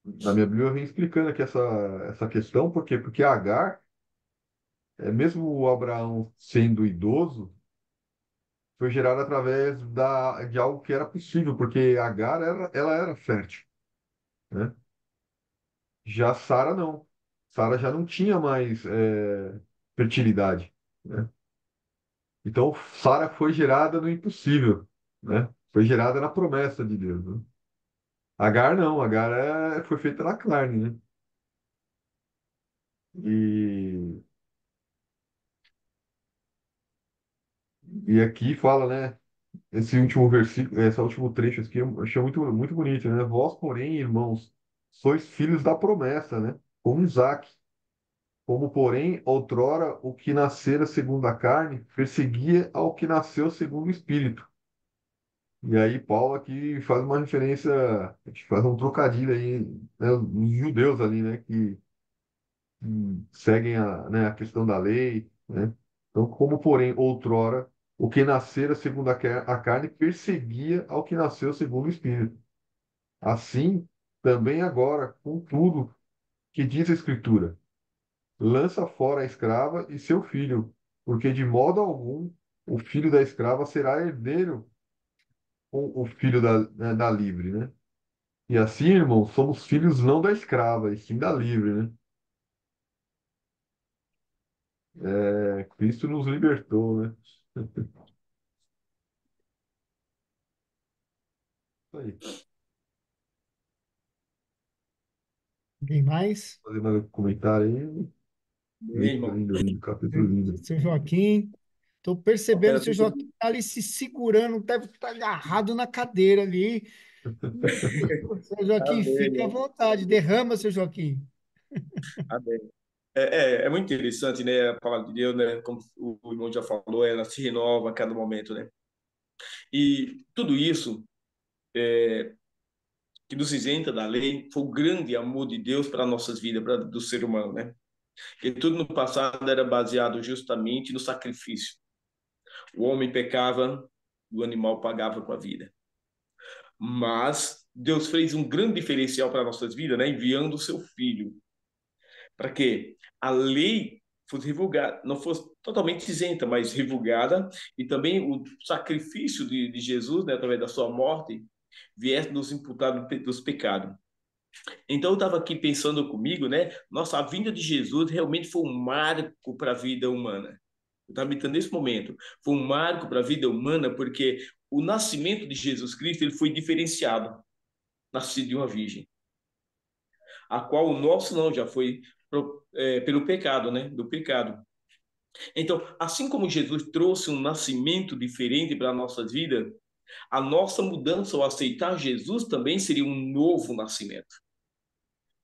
[SPEAKER 4] na minha Bíblia, vem explicando aqui essa questão, por quê? Porque Agar, mesmo o Abraão sendo idoso, foi gerado através de algo que era possível, porque Agar ela era fértil, né? Já Sara não. Sara já não tinha mais fertilidade, né? Então, Sara foi gerada no impossível, né? Foi gerada na promessa de Deus, né? Agar não, Agar foi feita na carne, né? E, e aqui fala, né? Esse último versículo, esse último trecho aqui eu achei muito, muito bonito, né? Vós, porém, irmãos, sois filhos da promessa, né? Como Isaac. Como, porém, outrora o que nascera segundo a carne perseguia ao que nasceu segundo o Espírito. E aí Paulo aqui faz uma referência, a gente faz um trocadilho aí, né, os judeus ali, né, que seguem a questão da lei, né? Então, como, porém, outrora, o que nascera segundo a carne perseguia ao que nasceu segundo o Espírito. Assim, também agora, contudo, que diz a Escritura: lança fora a escrava e seu filho, porque de modo algum o filho da escrava será herdeiro com o filho da livre, né? E assim, irmãos, somos filhos não da escrava, e sim da livre, né? Cristo nos libertou, né? Isso aí.
[SPEAKER 3] Ninguém mais?
[SPEAKER 4] Fazer mais um comentário aí.
[SPEAKER 2] Bem,
[SPEAKER 4] Lindo,
[SPEAKER 2] irmão.
[SPEAKER 4] lindo, lindo, capítulo lindo.
[SPEAKER 3] Seu Joaquim. Estou
[SPEAKER 2] Só
[SPEAKER 3] percebendo
[SPEAKER 2] quero
[SPEAKER 3] que o seu
[SPEAKER 2] dizer
[SPEAKER 3] Joaquim está ali se segurando, deve estar agarrado na cadeira ali. Seu Joaquim,
[SPEAKER 2] amém,
[SPEAKER 3] fique à
[SPEAKER 2] irmão.
[SPEAKER 3] vontade, derrama, seu Joaquim.
[SPEAKER 2] Amém. É muito interessante, né? A palavra de Deus, né? Como o irmão já falou, ela se renova a cada momento, né? E tudo isso que nos isenta da lei foi o grande amor de Deus para nossas vidas, para do ser humano, né? Que tudo no passado era baseado justamente no sacrifício. O homem pecava, o animal pagava com a vida. Mas Deus fez um grande diferencial para nossas vidas, né? Enviando o seu filho para que a lei fosse revogada, não fosse totalmente isenta, mas revogada, e também o sacrifício de Jesus, né, através da sua morte, viesse nos imputar dos pecados. Então eu estava aqui pensando comigo, né? Nossa, a vinda de Jesus realmente foi um marco para a vida humana. Eu estava meditando nesse momento. Foi um marco para a vida humana porque o nascimento de Jesus Cristo ele foi diferenciado, nascido de uma virgem, a qual o nosso não já foi pelo pecado, né? Do pecado. Então, assim como Jesus trouxe um nascimento diferente para a nossa vida, a nossa mudança ao aceitar Jesus também seria um novo nascimento.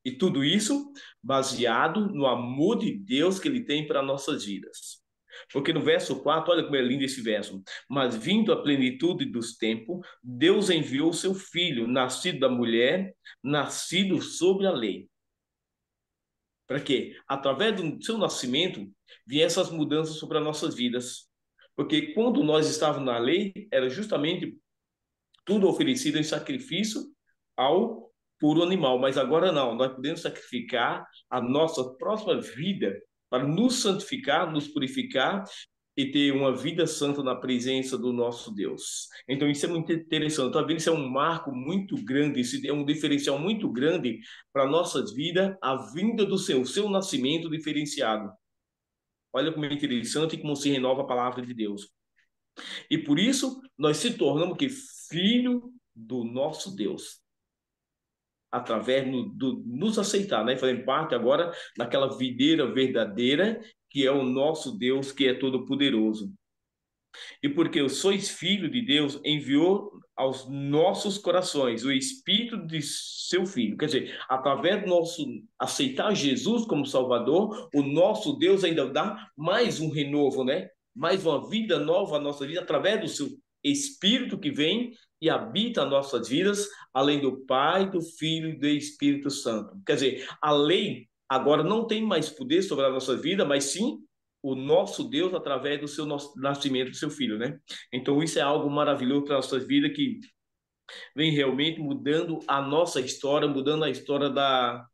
[SPEAKER 2] E tudo isso baseado no amor de Deus que ele tem para nossas vidas. Porque no verso 4, olha como é lindo esse verso. Mas vindo a plenitude dos tempos, Deus enviou o seu filho, nascido da mulher, nascido sobre a lei. Para quê? Através do seu nascimento, vinham essas mudanças sobre as nossas vidas. Porque quando nós estávamos na lei, era justamente tudo oferecido em sacrifício ao puro animal. Mas agora não, nós podemos sacrificar a nossa próxima vida para nos santificar, nos purificar e ter uma vida santa na presença do nosso Deus. Então isso é muito interessante. Está vendo? Isso é um marco muito grande, isso é um diferencial muito grande para nossas vidas, a vinda do Senhor, o seu nascimento diferenciado. Olha como é interessante e como se renova a palavra de Deus. E por isso nós se tornamos que filho do nosso Deus, através do nos aceitar, né? Fazendo parte agora daquela videira verdadeira que é o nosso Deus, que é todo poderoso. E porque eu sois filho de Deus, enviou aos nossos corações o Espírito de seu Filho. Quer dizer, através do nosso aceitar Jesus como Salvador, o nosso Deus ainda dá mais um renovo, né? Mais uma vida nova à nossa vida, através do seu Espírito que vem e habita as nossas vidas, além do Pai, do Filho e do Espírito Santo. Quer dizer, a lei agora não tem mais poder sobre a nossa vida, mas sim o nosso Deus através do seu nascimento do seu filho, né? Então isso é algo maravilhoso para a nossa vida que vem realmente mudando a nossa história, mudando a história da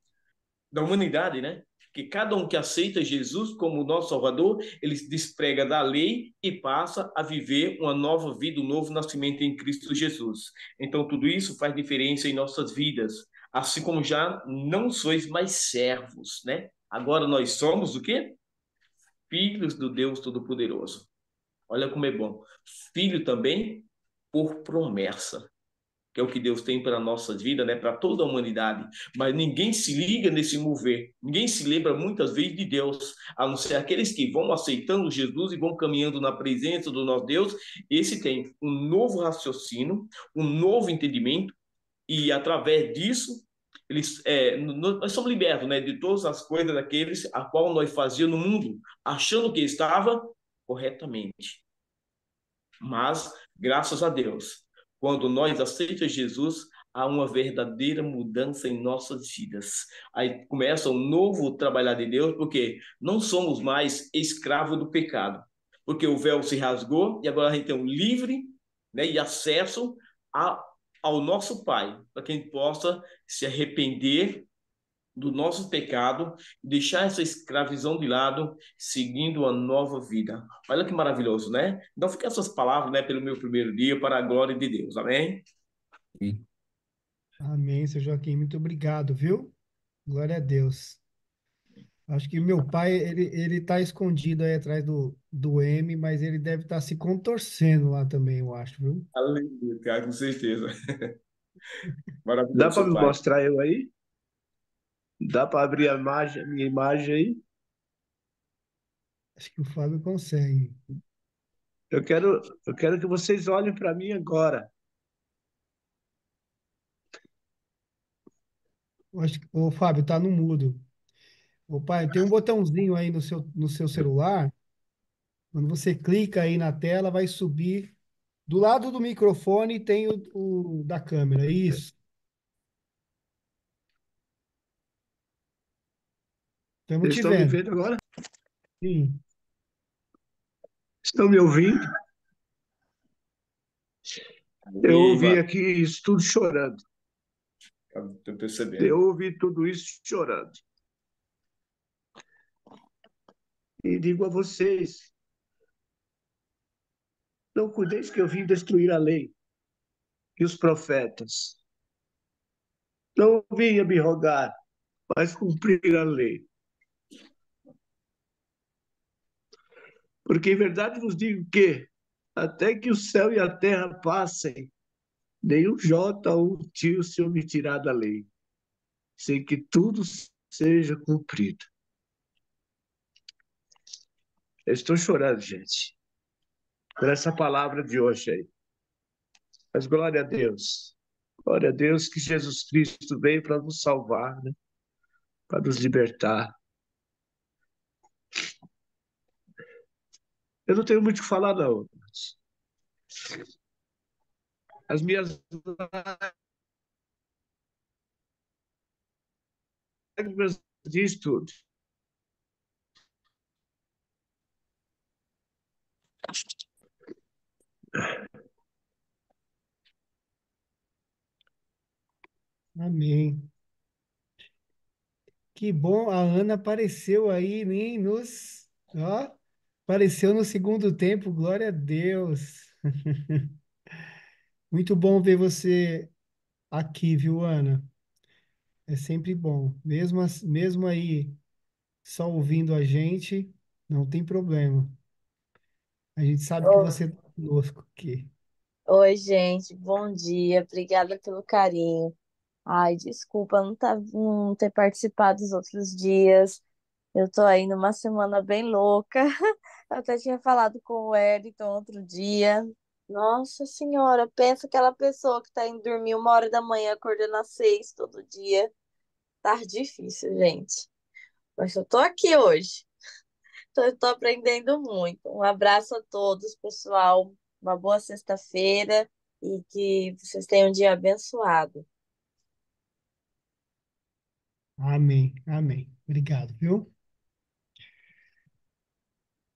[SPEAKER 2] humanidade, né? Que cada um que aceita Jesus como nosso Salvador, ele se desprega da lei e passa a viver uma nova vida, um novo nascimento em Cristo Jesus. Então tudo isso faz diferença em nossas vidas, assim como já não sois mais servos, né? Agora nós somos o quê? Filhos do Deus Todo-Poderoso. Olha como é bom. Filho também por promessa, que é o que Deus tem para a nossa vida, né? Para toda a humanidade. Mas ninguém se liga nesse mover. Ninguém se lembra muitas vezes de Deus, a não ser aqueles que vão aceitando Jesus e vão caminhando na presença do nosso Deus. Esse tem um novo raciocínio, um novo entendimento e através disso nós somos libertos, né, de todas as coisas daqueles a qual nós fazíamos no mundo, achando que estava corretamente. Mas, graças a Deus, quando nós aceitamos Jesus, há uma verdadeira mudança em nossas vidas. Aí começa um novo trabalhar de Deus, porque não somos mais escravos do pecado. porque o véu se rasgou e agora a gente tem um livre, né, e acesso a, ao nosso Pai, para que a gente possa se arrepender do nosso pecado, deixar essa escravidão de lado, seguindo uma nova vida. Olha que maravilhoso, né? Então fica essas palavras, né, pelo meu primeiro dia, para a glória de Deus. Amém?
[SPEAKER 1] E
[SPEAKER 3] Amém, seu Joaquim. Muito obrigado, viu? Glória a Deus. Acho que meu pai, ele tá escondido aí atrás do M, mas ele deve estar se contorcendo lá também, eu acho, viu?
[SPEAKER 2] Aleluia, cara, com certeza.
[SPEAKER 5] Dá
[SPEAKER 2] Maravilhoso,
[SPEAKER 5] para
[SPEAKER 2] seu
[SPEAKER 5] me
[SPEAKER 2] Pai.
[SPEAKER 5] mostrar eu aí? Dá para abrir a minha imagem aí?
[SPEAKER 3] Acho que o Fábio consegue.
[SPEAKER 5] Eu quero que vocês olhem para mim agora.
[SPEAKER 3] Ô, Fábio, tá no mudo. Ô, pai, tem um botãozinho aí no seu celular. Quando você clica aí na tela, vai subir. Do lado do microfone tem o da câmera. Isso. Estamos
[SPEAKER 5] Vocês
[SPEAKER 3] te
[SPEAKER 5] estão me
[SPEAKER 3] vendo.
[SPEAKER 5] vendo agora?
[SPEAKER 3] Sim.
[SPEAKER 5] Estão me ouvindo? Eu
[SPEAKER 2] Amém,
[SPEAKER 5] ouvi
[SPEAKER 2] mano.
[SPEAKER 5] aqui isso tudo chorando.
[SPEAKER 2] Estou percebendo.
[SPEAKER 5] Eu ouvi tudo isso chorando. E digo a vocês, não cuideis que eu vim destruir a lei e os profetas. Não vim me rogar, mas cumprir a lei. Porque em verdade vos digo que, até que o céu e a terra passem, nenhum jota ou um tio se omitirá da lei, sem que tudo seja cumprido. Eu estou chorando, gente, por essa palavra de hoje aí. Mas glória a Deus. Glória a Deus que Jesus Cristo veio para nos salvar, né? Para nos libertar. Eu não tenho muito o que falar, não. As minhas lágrimas diz tudo.
[SPEAKER 3] Amém. Que bom, a Ana apareceu aí, nem nos. Ó, apareceu no segundo tempo, glória a Deus. Muito bom ver você aqui, viu, Ana? É sempre bom. Mesmo aí só ouvindo a gente, não tem problema. A gente sabe que
[SPEAKER 6] Oi,
[SPEAKER 3] você está conosco aqui.
[SPEAKER 6] oi, gente, bom dia, obrigada pelo carinho. Ai, desculpa não ter participado dos outros dias. Eu tô aí numa semana bem louca. Eu até tinha falado com o Wellington outro dia. Nossa Senhora, pensa aquela pessoa que tá indo dormir 1 hora da manhã, acordando às 6 todo dia. Tá difícil, gente. Mas eu tô aqui hoje. Então, eu tô aprendendo muito. Um abraço a todos, pessoal. Uma boa sexta-feira e que vocês tenham um dia abençoado.
[SPEAKER 3] Amém, amém. Obrigado, viu?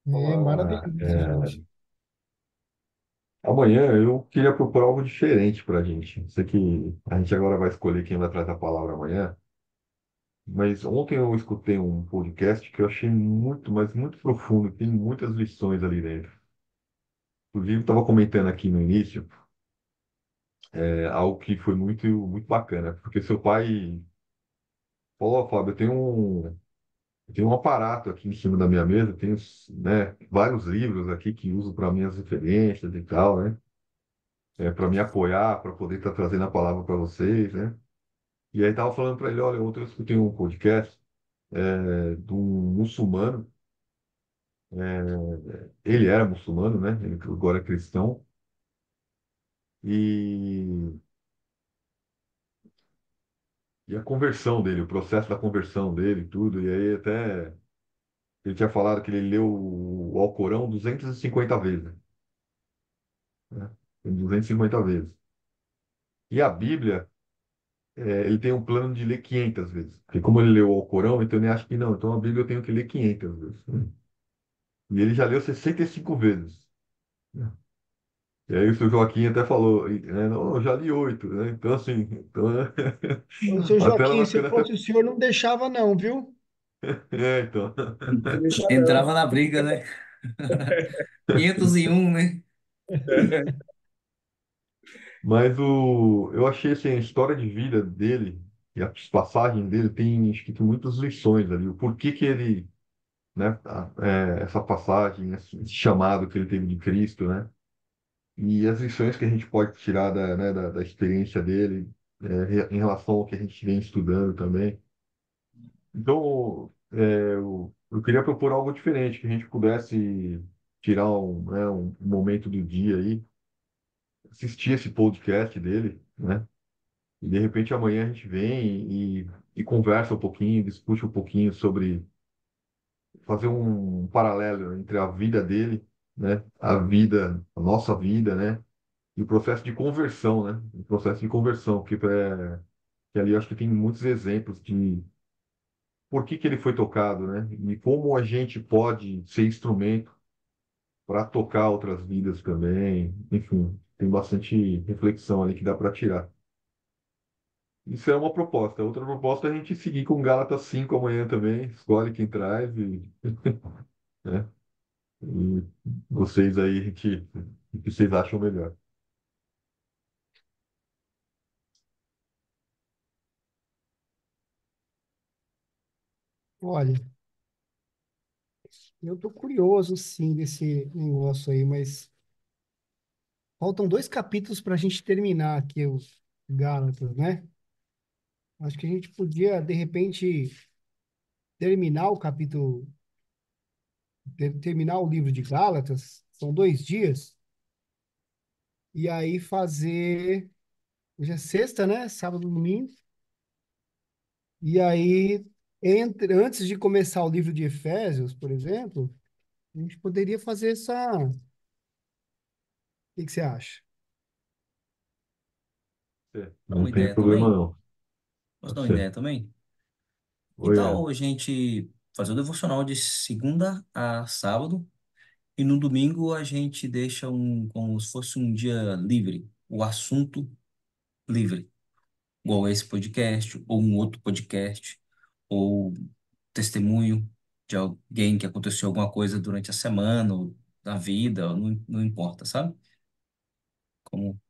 [SPEAKER 3] É
[SPEAKER 4] Olá,
[SPEAKER 3] maravilhoso, gente.
[SPEAKER 4] amanhã eu queria propor algo diferente para a gente. Sei que a gente agora vai escolher quem vai trazer a palavra amanhã, mas ontem eu escutei um podcast que eu achei muito, mas muito profundo, tem muitas lições ali dentro. Inclusive, estava comentando aqui no início, algo que foi muito, muito bacana, porque seu pai falou: "Ó, Fábio, eu tenho um aparato aqui em cima da minha mesa, tenho, né, vários livros aqui que uso para minhas referências e tal, né? Para me apoiar, para poder estar trazendo a palavra para vocês, né? E aí tava falando para ele, olha, ontem eu escutei um podcast de um muçulmano, ele era muçulmano, né? Ele agora é cristão, e, e a conversão dele, o processo da conversão dele, tudo, e aí até ele tinha falado que ele leu o Alcorão 250 vezes, né? 250 vezes. E a Bíblia, ele tem um plano de ler 500 vezes. Porque como ele leu o Alcorão, então ele acha que não, então a Bíblia eu tenho que ler 500 vezes. E ele já leu 65 vezes. E aí o seu Joaquim até falou, né, não, eu já li 8, né? Então, assim, então,
[SPEAKER 3] Ô, seu
[SPEAKER 4] a tela
[SPEAKER 3] Joaquim,
[SPEAKER 4] vai
[SPEAKER 3] se eu
[SPEAKER 4] ficando.
[SPEAKER 3] fosse o senhor, não deixava não, viu?
[SPEAKER 4] É, então.
[SPEAKER 2] Não deixa não.
[SPEAKER 1] Entrava na briga, né? 501, né?
[SPEAKER 4] Mas eu achei assim, a história de vida dele e as passagens dele tem escrito muitas lições ali. O porquê que ele, né, essa passagem, esse chamado que ele teve de Cristo, né? E as lições que a gente pode tirar da experiência dele, em relação ao que a gente vem estudando também. Então, eu queria propor algo diferente, que a gente pudesse tirar um momento do dia aí, assistir esse podcast dele, né? E de repente amanhã a gente vem e conversa um pouquinho, discute um pouquinho sobre fazer um paralelo entre a vida dele, né? A nossa vida, né? E o processo de conversão, né? O processo de conversão, que ali eu acho que tem muitos exemplos de por que que ele foi tocado, né? E como a gente pode ser instrumento para tocar outras vidas também. Enfim, tem bastante reflexão ali que dá para tirar. Isso é uma proposta. Outra proposta é a gente seguir com Gálatas 5 amanhã também. Escolhe quem traz né? E vocês aí, o que vocês acham melhor.
[SPEAKER 3] Olha, eu tô curioso, sim, desse negócio aí, mas faltam 2 capítulos para a gente terminar aqui os Gálatas, né? Acho que a gente podia, de repente, terminar o capítulo, terminar o livro de Gálatas, são 2 dias, e aí fazer, hoje é sexta, né? Sábado, domingo, e aí, antes de começar o livro de Efésios, por exemplo, a gente poderia fazer essa. O que que você acha?
[SPEAKER 1] Dá
[SPEAKER 4] Não
[SPEAKER 1] uma
[SPEAKER 4] tem
[SPEAKER 1] ideia
[SPEAKER 4] problema,
[SPEAKER 1] também?
[SPEAKER 4] não.
[SPEAKER 1] Posso
[SPEAKER 4] Pode
[SPEAKER 1] dar uma
[SPEAKER 4] ser.
[SPEAKER 1] ideia também? Que
[SPEAKER 4] Oi,
[SPEAKER 1] tal
[SPEAKER 4] Ed.
[SPEAKER 1] a gente fazer o devocional de segunda a sábado e no domingo a gente deixa como se fosse um dia livre, o assunto livre, igual esse podcast, ou um outro podcast, ou testemunho de alguém que aconteceu alguma coisa durante a semana, ou na vida, ou não importa, sabe? Como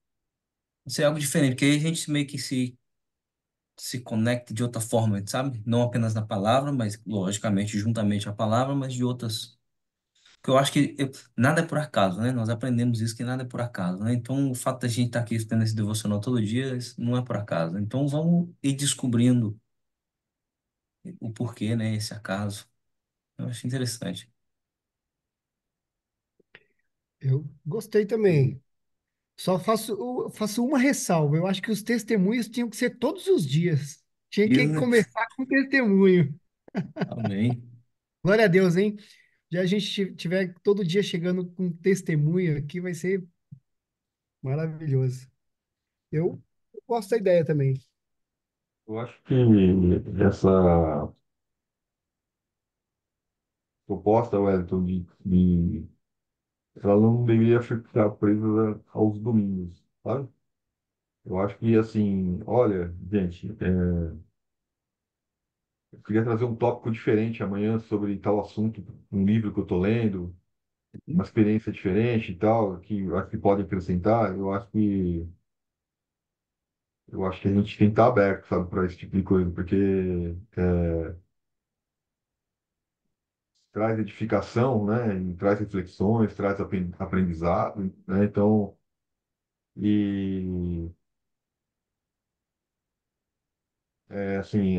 [SPEAKER 1] ser algo diferente, porque aí a gente meio que se conecta de outra forma, sabe? Não apenas na palavra, mas logicamente juntamente à palavra, mas de outras. Porque eu acho que nada é por acaso, né? Nós aprendemos isso, que nada é por acaso, né? Então, o fato da gente estar aqui tendo esse devocional todo dia, isso não é por acaso. Então, vamos ir descobrindo o porquê, né? Esse acaso. Eu acho interessante.
[SPEAKER 3] Eu gostei também. Só faço uma ressalva. Eu acho que os testemunhos tinham que ser todos os dias. Tinha
[SPEAKER 1] Isso,
[SPEAKER 3] que
[SPEAKER 1] né?
[SPEAKER 3] começar com testemunho.
[SPEAKER 1] Amém.
[SPEAKER 3] Glória a Deus, hein? Já a gente tiver todo dia chegando com testemunho aqui, vai ser maravilhoso. Eu gosto da ideia também.
[SPEAKER 4] Eu acho que essa proposta, Wellington, ela não deveria ficar presa aos domingos, sabe? Eu acho que, assim, olha, gente, eu queria trazer um tópico diferente amanhã sobre tal assunto, um livro que eu estou lendo, uma experiência diferente e tal, que eu acho que pode acrescentar. Eu acho que a gente tem que estar aberto, sabe, para esse tipo de coisa, porque traz edificação, né, e traz reflexões, traz aprendizado, né, então, e, assim,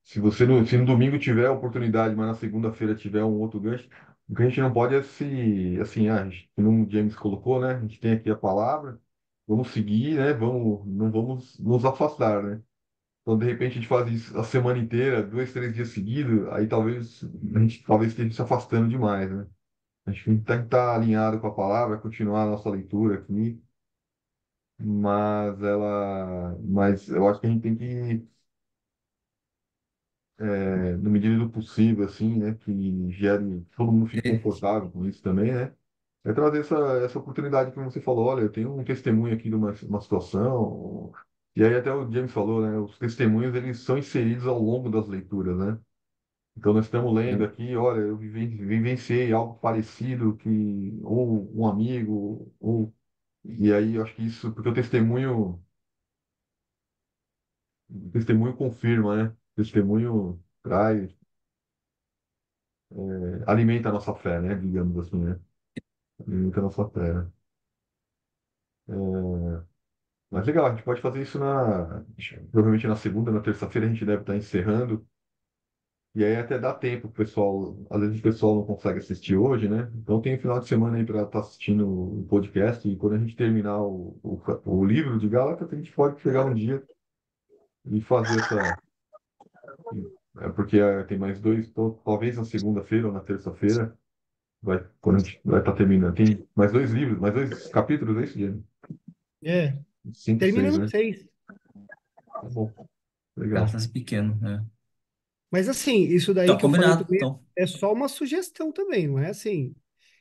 [SPEAKER 4] se no domingo tiver a oportunidade, mas na segunda-feira tiver um outro gancho, o que a gente não pode é assim, como o James colocou, né, a gente tem aqui a palavra, vamos seguir, né, não vamos nos afastar, né. Então, de repente, a gente faz isso a semana inteira, 2, 3 dias seguidos, aí talvez a gente esteja se afastando demais, né? A gente tem que estar alinhado com a palavra, continuar a nossa leitura aqui, mas eu acho que a gente tem que na medida do possível, assim, né? Que gere, todo mundo fique
[SPEAKER 1] E-
[SPEAKER 4] confortável com isso também, né? É trazer essa oportunidade que você falou, olha, eu tenho um testemunho aqui de uma situação, e aí até o James falou, né? Os testemunhos, eles são inseridos ao longo das leituras, né? Então nós estamos lendo aqui, olha, eu vivenciei algo parecido que, ou um amigo, ou, e aí eu acho que isso, porque o testemunho confirma, né? O testemunho traz, alimenta a nossa fé, né? Digamos assim, né? Alimenta a nossa fé, né? Mas legal, a gente pode fazer isso provavelmente na segunda, na terça-feira a gente deve estar encerrando. E aí até dá tempo, o pessoal, às vezes o pessoal não consegue assistir hoje, né? Então tem o final de semana aí para estar assistindo o podcast e quando a gente terminar o livro de Gálatas, a gente pode pegar um dia e fazer essa. Porque tem mais dois, então, talvez na segunda-feira ou na terça-feira, quando a gente vai estar terminando. Tem mais dois livros, mais dois capítulos, é isso, Diego?
[SPEAKER 3] É,
[SPEAKER 4] Cinco,
[SPEAKER 3] termina
[SPEAKER 4] seis,
[SPEAKER 3] no
[SPEAKER 4] né?
[SPEAKER 3] 6.
[SPEAKER 4] Tá bom, legal.
[SPEAKER 1] Cartas pequeno, né?
[SPEAKER 3] Mas assim, isso daí
[SPEAKER 1] Tá
[SPEAKER 3] que eu falei
[SPEAKER 1] combinado,
[SPEAKER 3] também
[SPEAKER 1] então.
[SPEAKER 3] é só uma sugestão também, não é assim.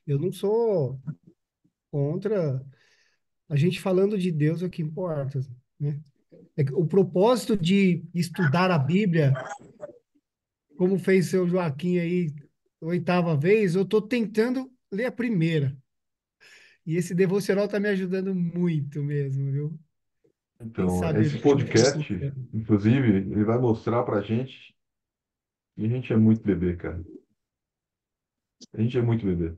[SPEAKER 3] Eu não sou contra a gente falando de Deus é o que importa, né? O propósito de estudar a Bíblia, como fez seu Joaquim aí, oitava vez, eu estou tentando ler a primeira. E esse devocional está me ajudando muito mesmo, viu? Quem
[SPEAKER 4] Então,
[SPEAKER 3] sabe
[SPEAKER 4] esse
[SPEAKER 3] eu continuo
[SPEAKER 4] podcast,
[SPEAKER 3] gostando.
[SPEAKER 4] inclusive, ele vai mostrar pra gente que a gente é muito bebê, cara. A gente é muito bebê,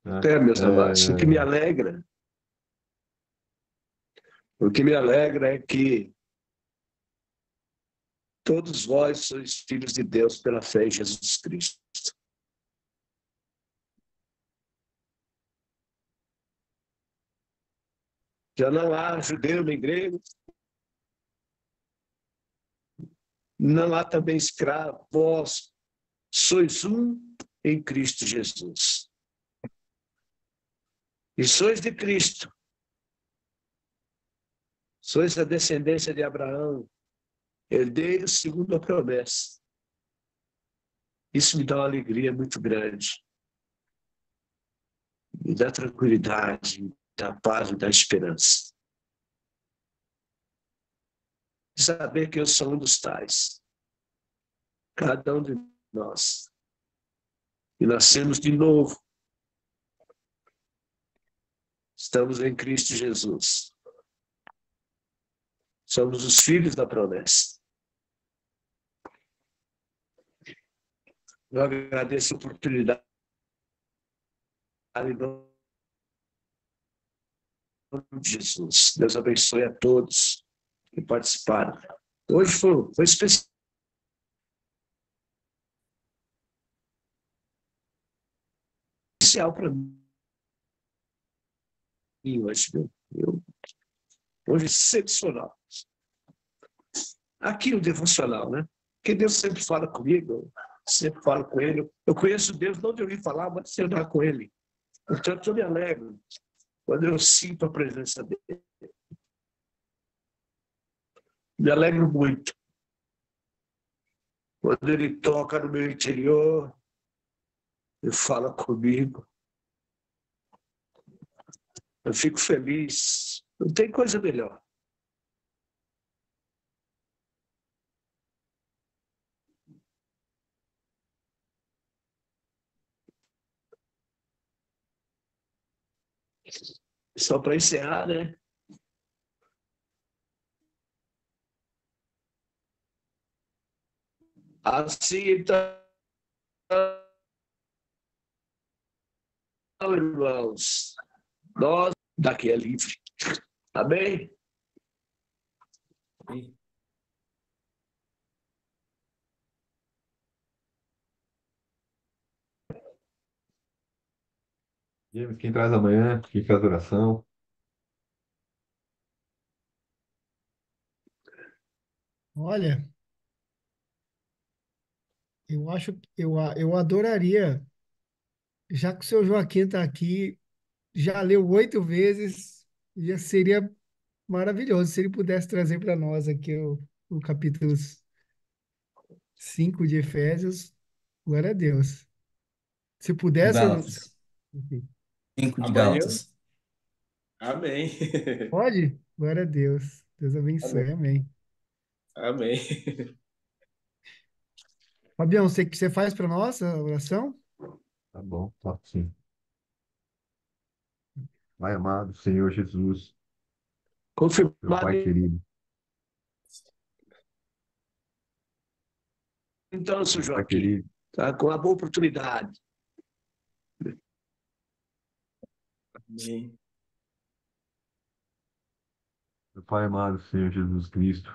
[SPEAKER 4] né?
[SPEAKER 5] Meus amados, o que me alegra é que todos vós sois filhos de Deus pela fé em Jesus Cristo. Já não há judeu nem grego, não há também escravo, vós sois um em Cristo Jesus. E sois de Cristo, sois a descendência de Abraão, herdeiros segundo a promessa. Isso me dá uma alegria muito grande, me dá tranquilidade, me dá paz, me dá esperança. Saber que eu sou um dos tais, cada um de nós, e nascemos de novo, estamos em Cristo Jesus, somos os filhos da promessa. Eu agradeço a oportunidade em nome de Jesus. Deus abençoe a todos que participaram. Hoje foi especial para mim hoje. Hoje excepcional. Aqui o devocional, né? Porque Deus sempre fala comigo, sempre falo com Ele. Eu conheço Deus não de ouvir falar, mas de andar com Ele. Portanto, eu me alegro quando eu sinto a presença dele. Me alegro muito quando ele toca no meu interior e fala comigo. Eu fico feliz. Não tem coisa melhor. Só para encerrar, né? Assim, então, irmãos, nós daqui é livre. Amém?
[SPEAKER 1] E
[SPEAKER 4] James, quem traz amanhã, quem faz oração.
[SPEAKER 3] Olha, eu acho, eu adoraria, já que o seu Joaquim está aqui, já leu 8 vezes, já seria maravilhoso se ele pudesse trazer para nós aqui o capítulo 5 de Efésios, glória a Deus. Se pudesse,
[SPEAKER 1] Gálatas.
[SPEAKER 3] enfim,
[SPEAKER 1] 5 de
[SPEAKER 2] Amanhã,
[SPEAKER 1] Gálatas.
[SPEAKER 2] amém.
[SPEAKER 3] pode? Glória a Deus. Deus abençoe,
[SPEAKER 2] Amém.
[SPEAKER 3] amém.
[SPEAKER 2] Amém.
[SPEAKER 3] Fabião, você faz para nós a oração?
[SPEAKER 4] Tá bom, tá sim. Pai amado, Senhor Jesus, meu
[SPEAKER 5] Confirmado,
[SPEAKER 4] Pai querido,
[SPEAKER 5] então, seu
[SPEAKER 4] Pai
[SPEAKER 5] Joaquim.
[SPEAKER 4] querido,
[SPEAKER 5] Tá com uma boa oportunidade.
[SPEAKER 2] Amém.
[SPEAKER 4] meu Pai amado, Senhor Jesus Cristo.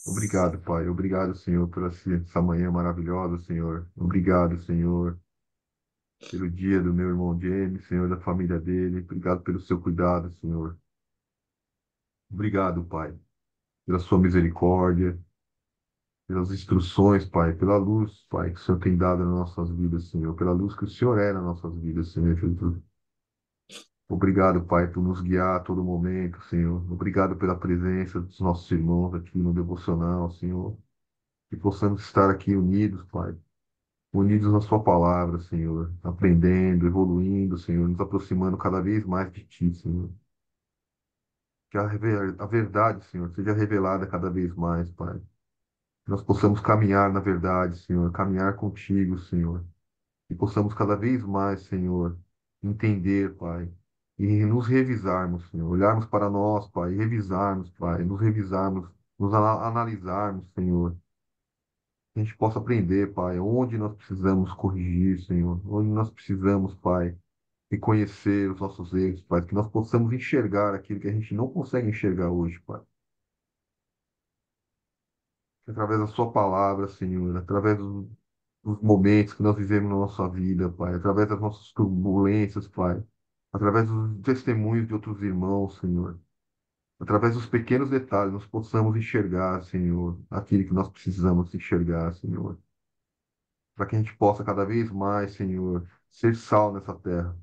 [SPEAKER 4] Obrigado, Pai. Obrigado, Senhor, por essa manhã maravilhosa, Senhor. Obrigado, Senhor, pelo dia do meu irmão James, Senhor, da família dele. Obrigado pelo seu cuidado, Senhor. Obrigado, Pai, pela sua misericórdia, pelas instruções, Pai, pela luz, Pai, que o Senhor tem dado nas nossas vidas, Senhor, pela luz que o Senhor é nas nossas vidas, Senhor Jesus. Obrigado, Pai, por nos guiar a todo momento, Senhor. Obrigado pela presença dos nossos irmãos aqui no devocional, Senhor. Que possamos estar aqui unidos, Pai, unidos na Sua palavra, Senhor, aprendendo, evoluindo, Senhor, nos aproximando cada vez mais de Ti, Senhor. Que a verdade, Senhor, seja revelada cada vez mais, Pai. Que nós possamos caminhar na verdade, Senhor, caminhar contigo, Senhor. Que possamos cada vez mais, Senhor, entender, Pai, e nos revisarmos, Senhor, olharmos para nós, Pai, e revisarmos, Pai, nos revisarmos, nos analisarmos, Senhor. Que a gente possa aprender, Pai, onde nós precisamos corrigir, Senhor, onde nós precisamos, Pai, reconhecer os nossos erros, Pai, que nós possamos enxergar aquilo que a gente não consegue enxergar hoje, Pai. Que através da Sua palavra, Senhor, através dos momentos que nós vivemos na nossa vida, Pai, através das nossas turbulências, Pai, através dos testemunhos de outros irmãos, Senhor, através dos pequenos detalhes, nós possamos enxergar, Senhor, aquilo que nós precisamos enxergar, Senhor, para que a gente possa cada vez mais, Senhor, ser sal nessa terra,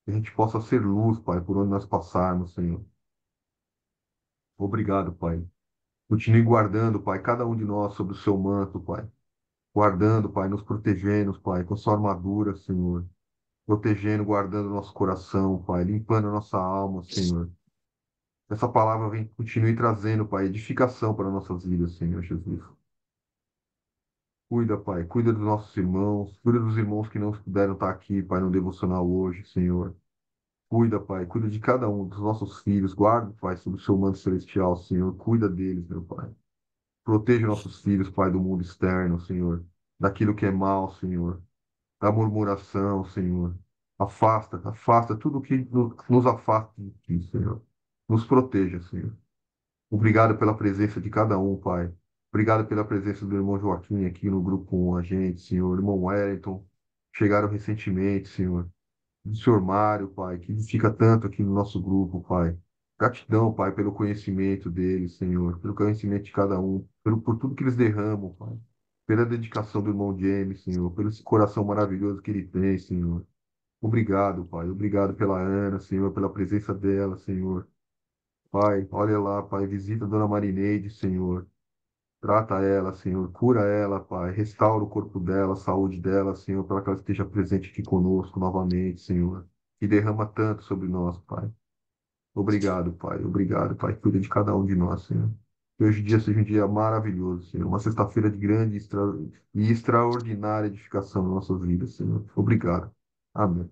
[SPEAKER 4] que a gente possa ser luz, Pai, por onde nós passarmos, Senhor. Obrigado, Pai. Continue guardando, Pai, cada um de nós sob o seu manto, Pai. Guardando, Pai, nos protegendo, Pai, com sua armadura, Senhor. Protegendo, guardando nosso coração, Pai, limpando a nossa alma, Senhor. Essa palavra vem, continue trazendo, Pai, edificação para nossas vidas, Senhor Jesus. Cuida, Pai, cuida dos nossos irmãos, cuida dos irmãos que não puderam estar aqui, Pai, no devocional hoje, Senhor. Cuida, Pai, cuida de cada um dos nossos filhos, guarda, Pai, sob o seu manto celestial, Senhor. Cuida deles, meu Pai. Proteja nossos filhos, Pai, do mundo externo, Senhor, daquilo que é mal, Senhor, da murmuração, Senhor. Afasta, afasta tudo que nos afasta de Ti, Senhor. Nos proteja, Senhor. Obrigado pela presença de cada um, Pai. Obrigado pela presença do irmão Joaquim aqui no grupo com a gente, Senhor. Irmão Wellington, chegaram recentemente, Senhor. Do Senhor Mário, Pai, que fica tanto aqui no nosso grupo, Pai. Gratidão, Pai, pelo conhecimento deles, Senhor, pelo conhecimento de cada um, por tudo que eles derramam, Pai. Pela dedicação do irmão James, Senhor, pelo esse coração maravilhoso que ele tem, Senhor. Obrigado, Pai. Obrigado pela Ana, Senhor, pela presença dela, Senhor. Pai, olha lá, Pai, visita a Dona Marineide, Senhor. Trata ela, Senhor. Cura ela, Pai. Restaura o corpo dela, a saúde dela, Senhor, para que ela esteja presente aqui conosco novamente, Senhor. E derrama tanto sobre nós, Pai. Obrigado, Pai. Obrigado, Pai. Cuida de cada um de nós, Senhor. Que hoje o dia seja um dia maravilhoso, Senhor. Uma sexta-feira de grande e extraordinária edificação nas nossas vidas, Senhor. Obrigado. Amém.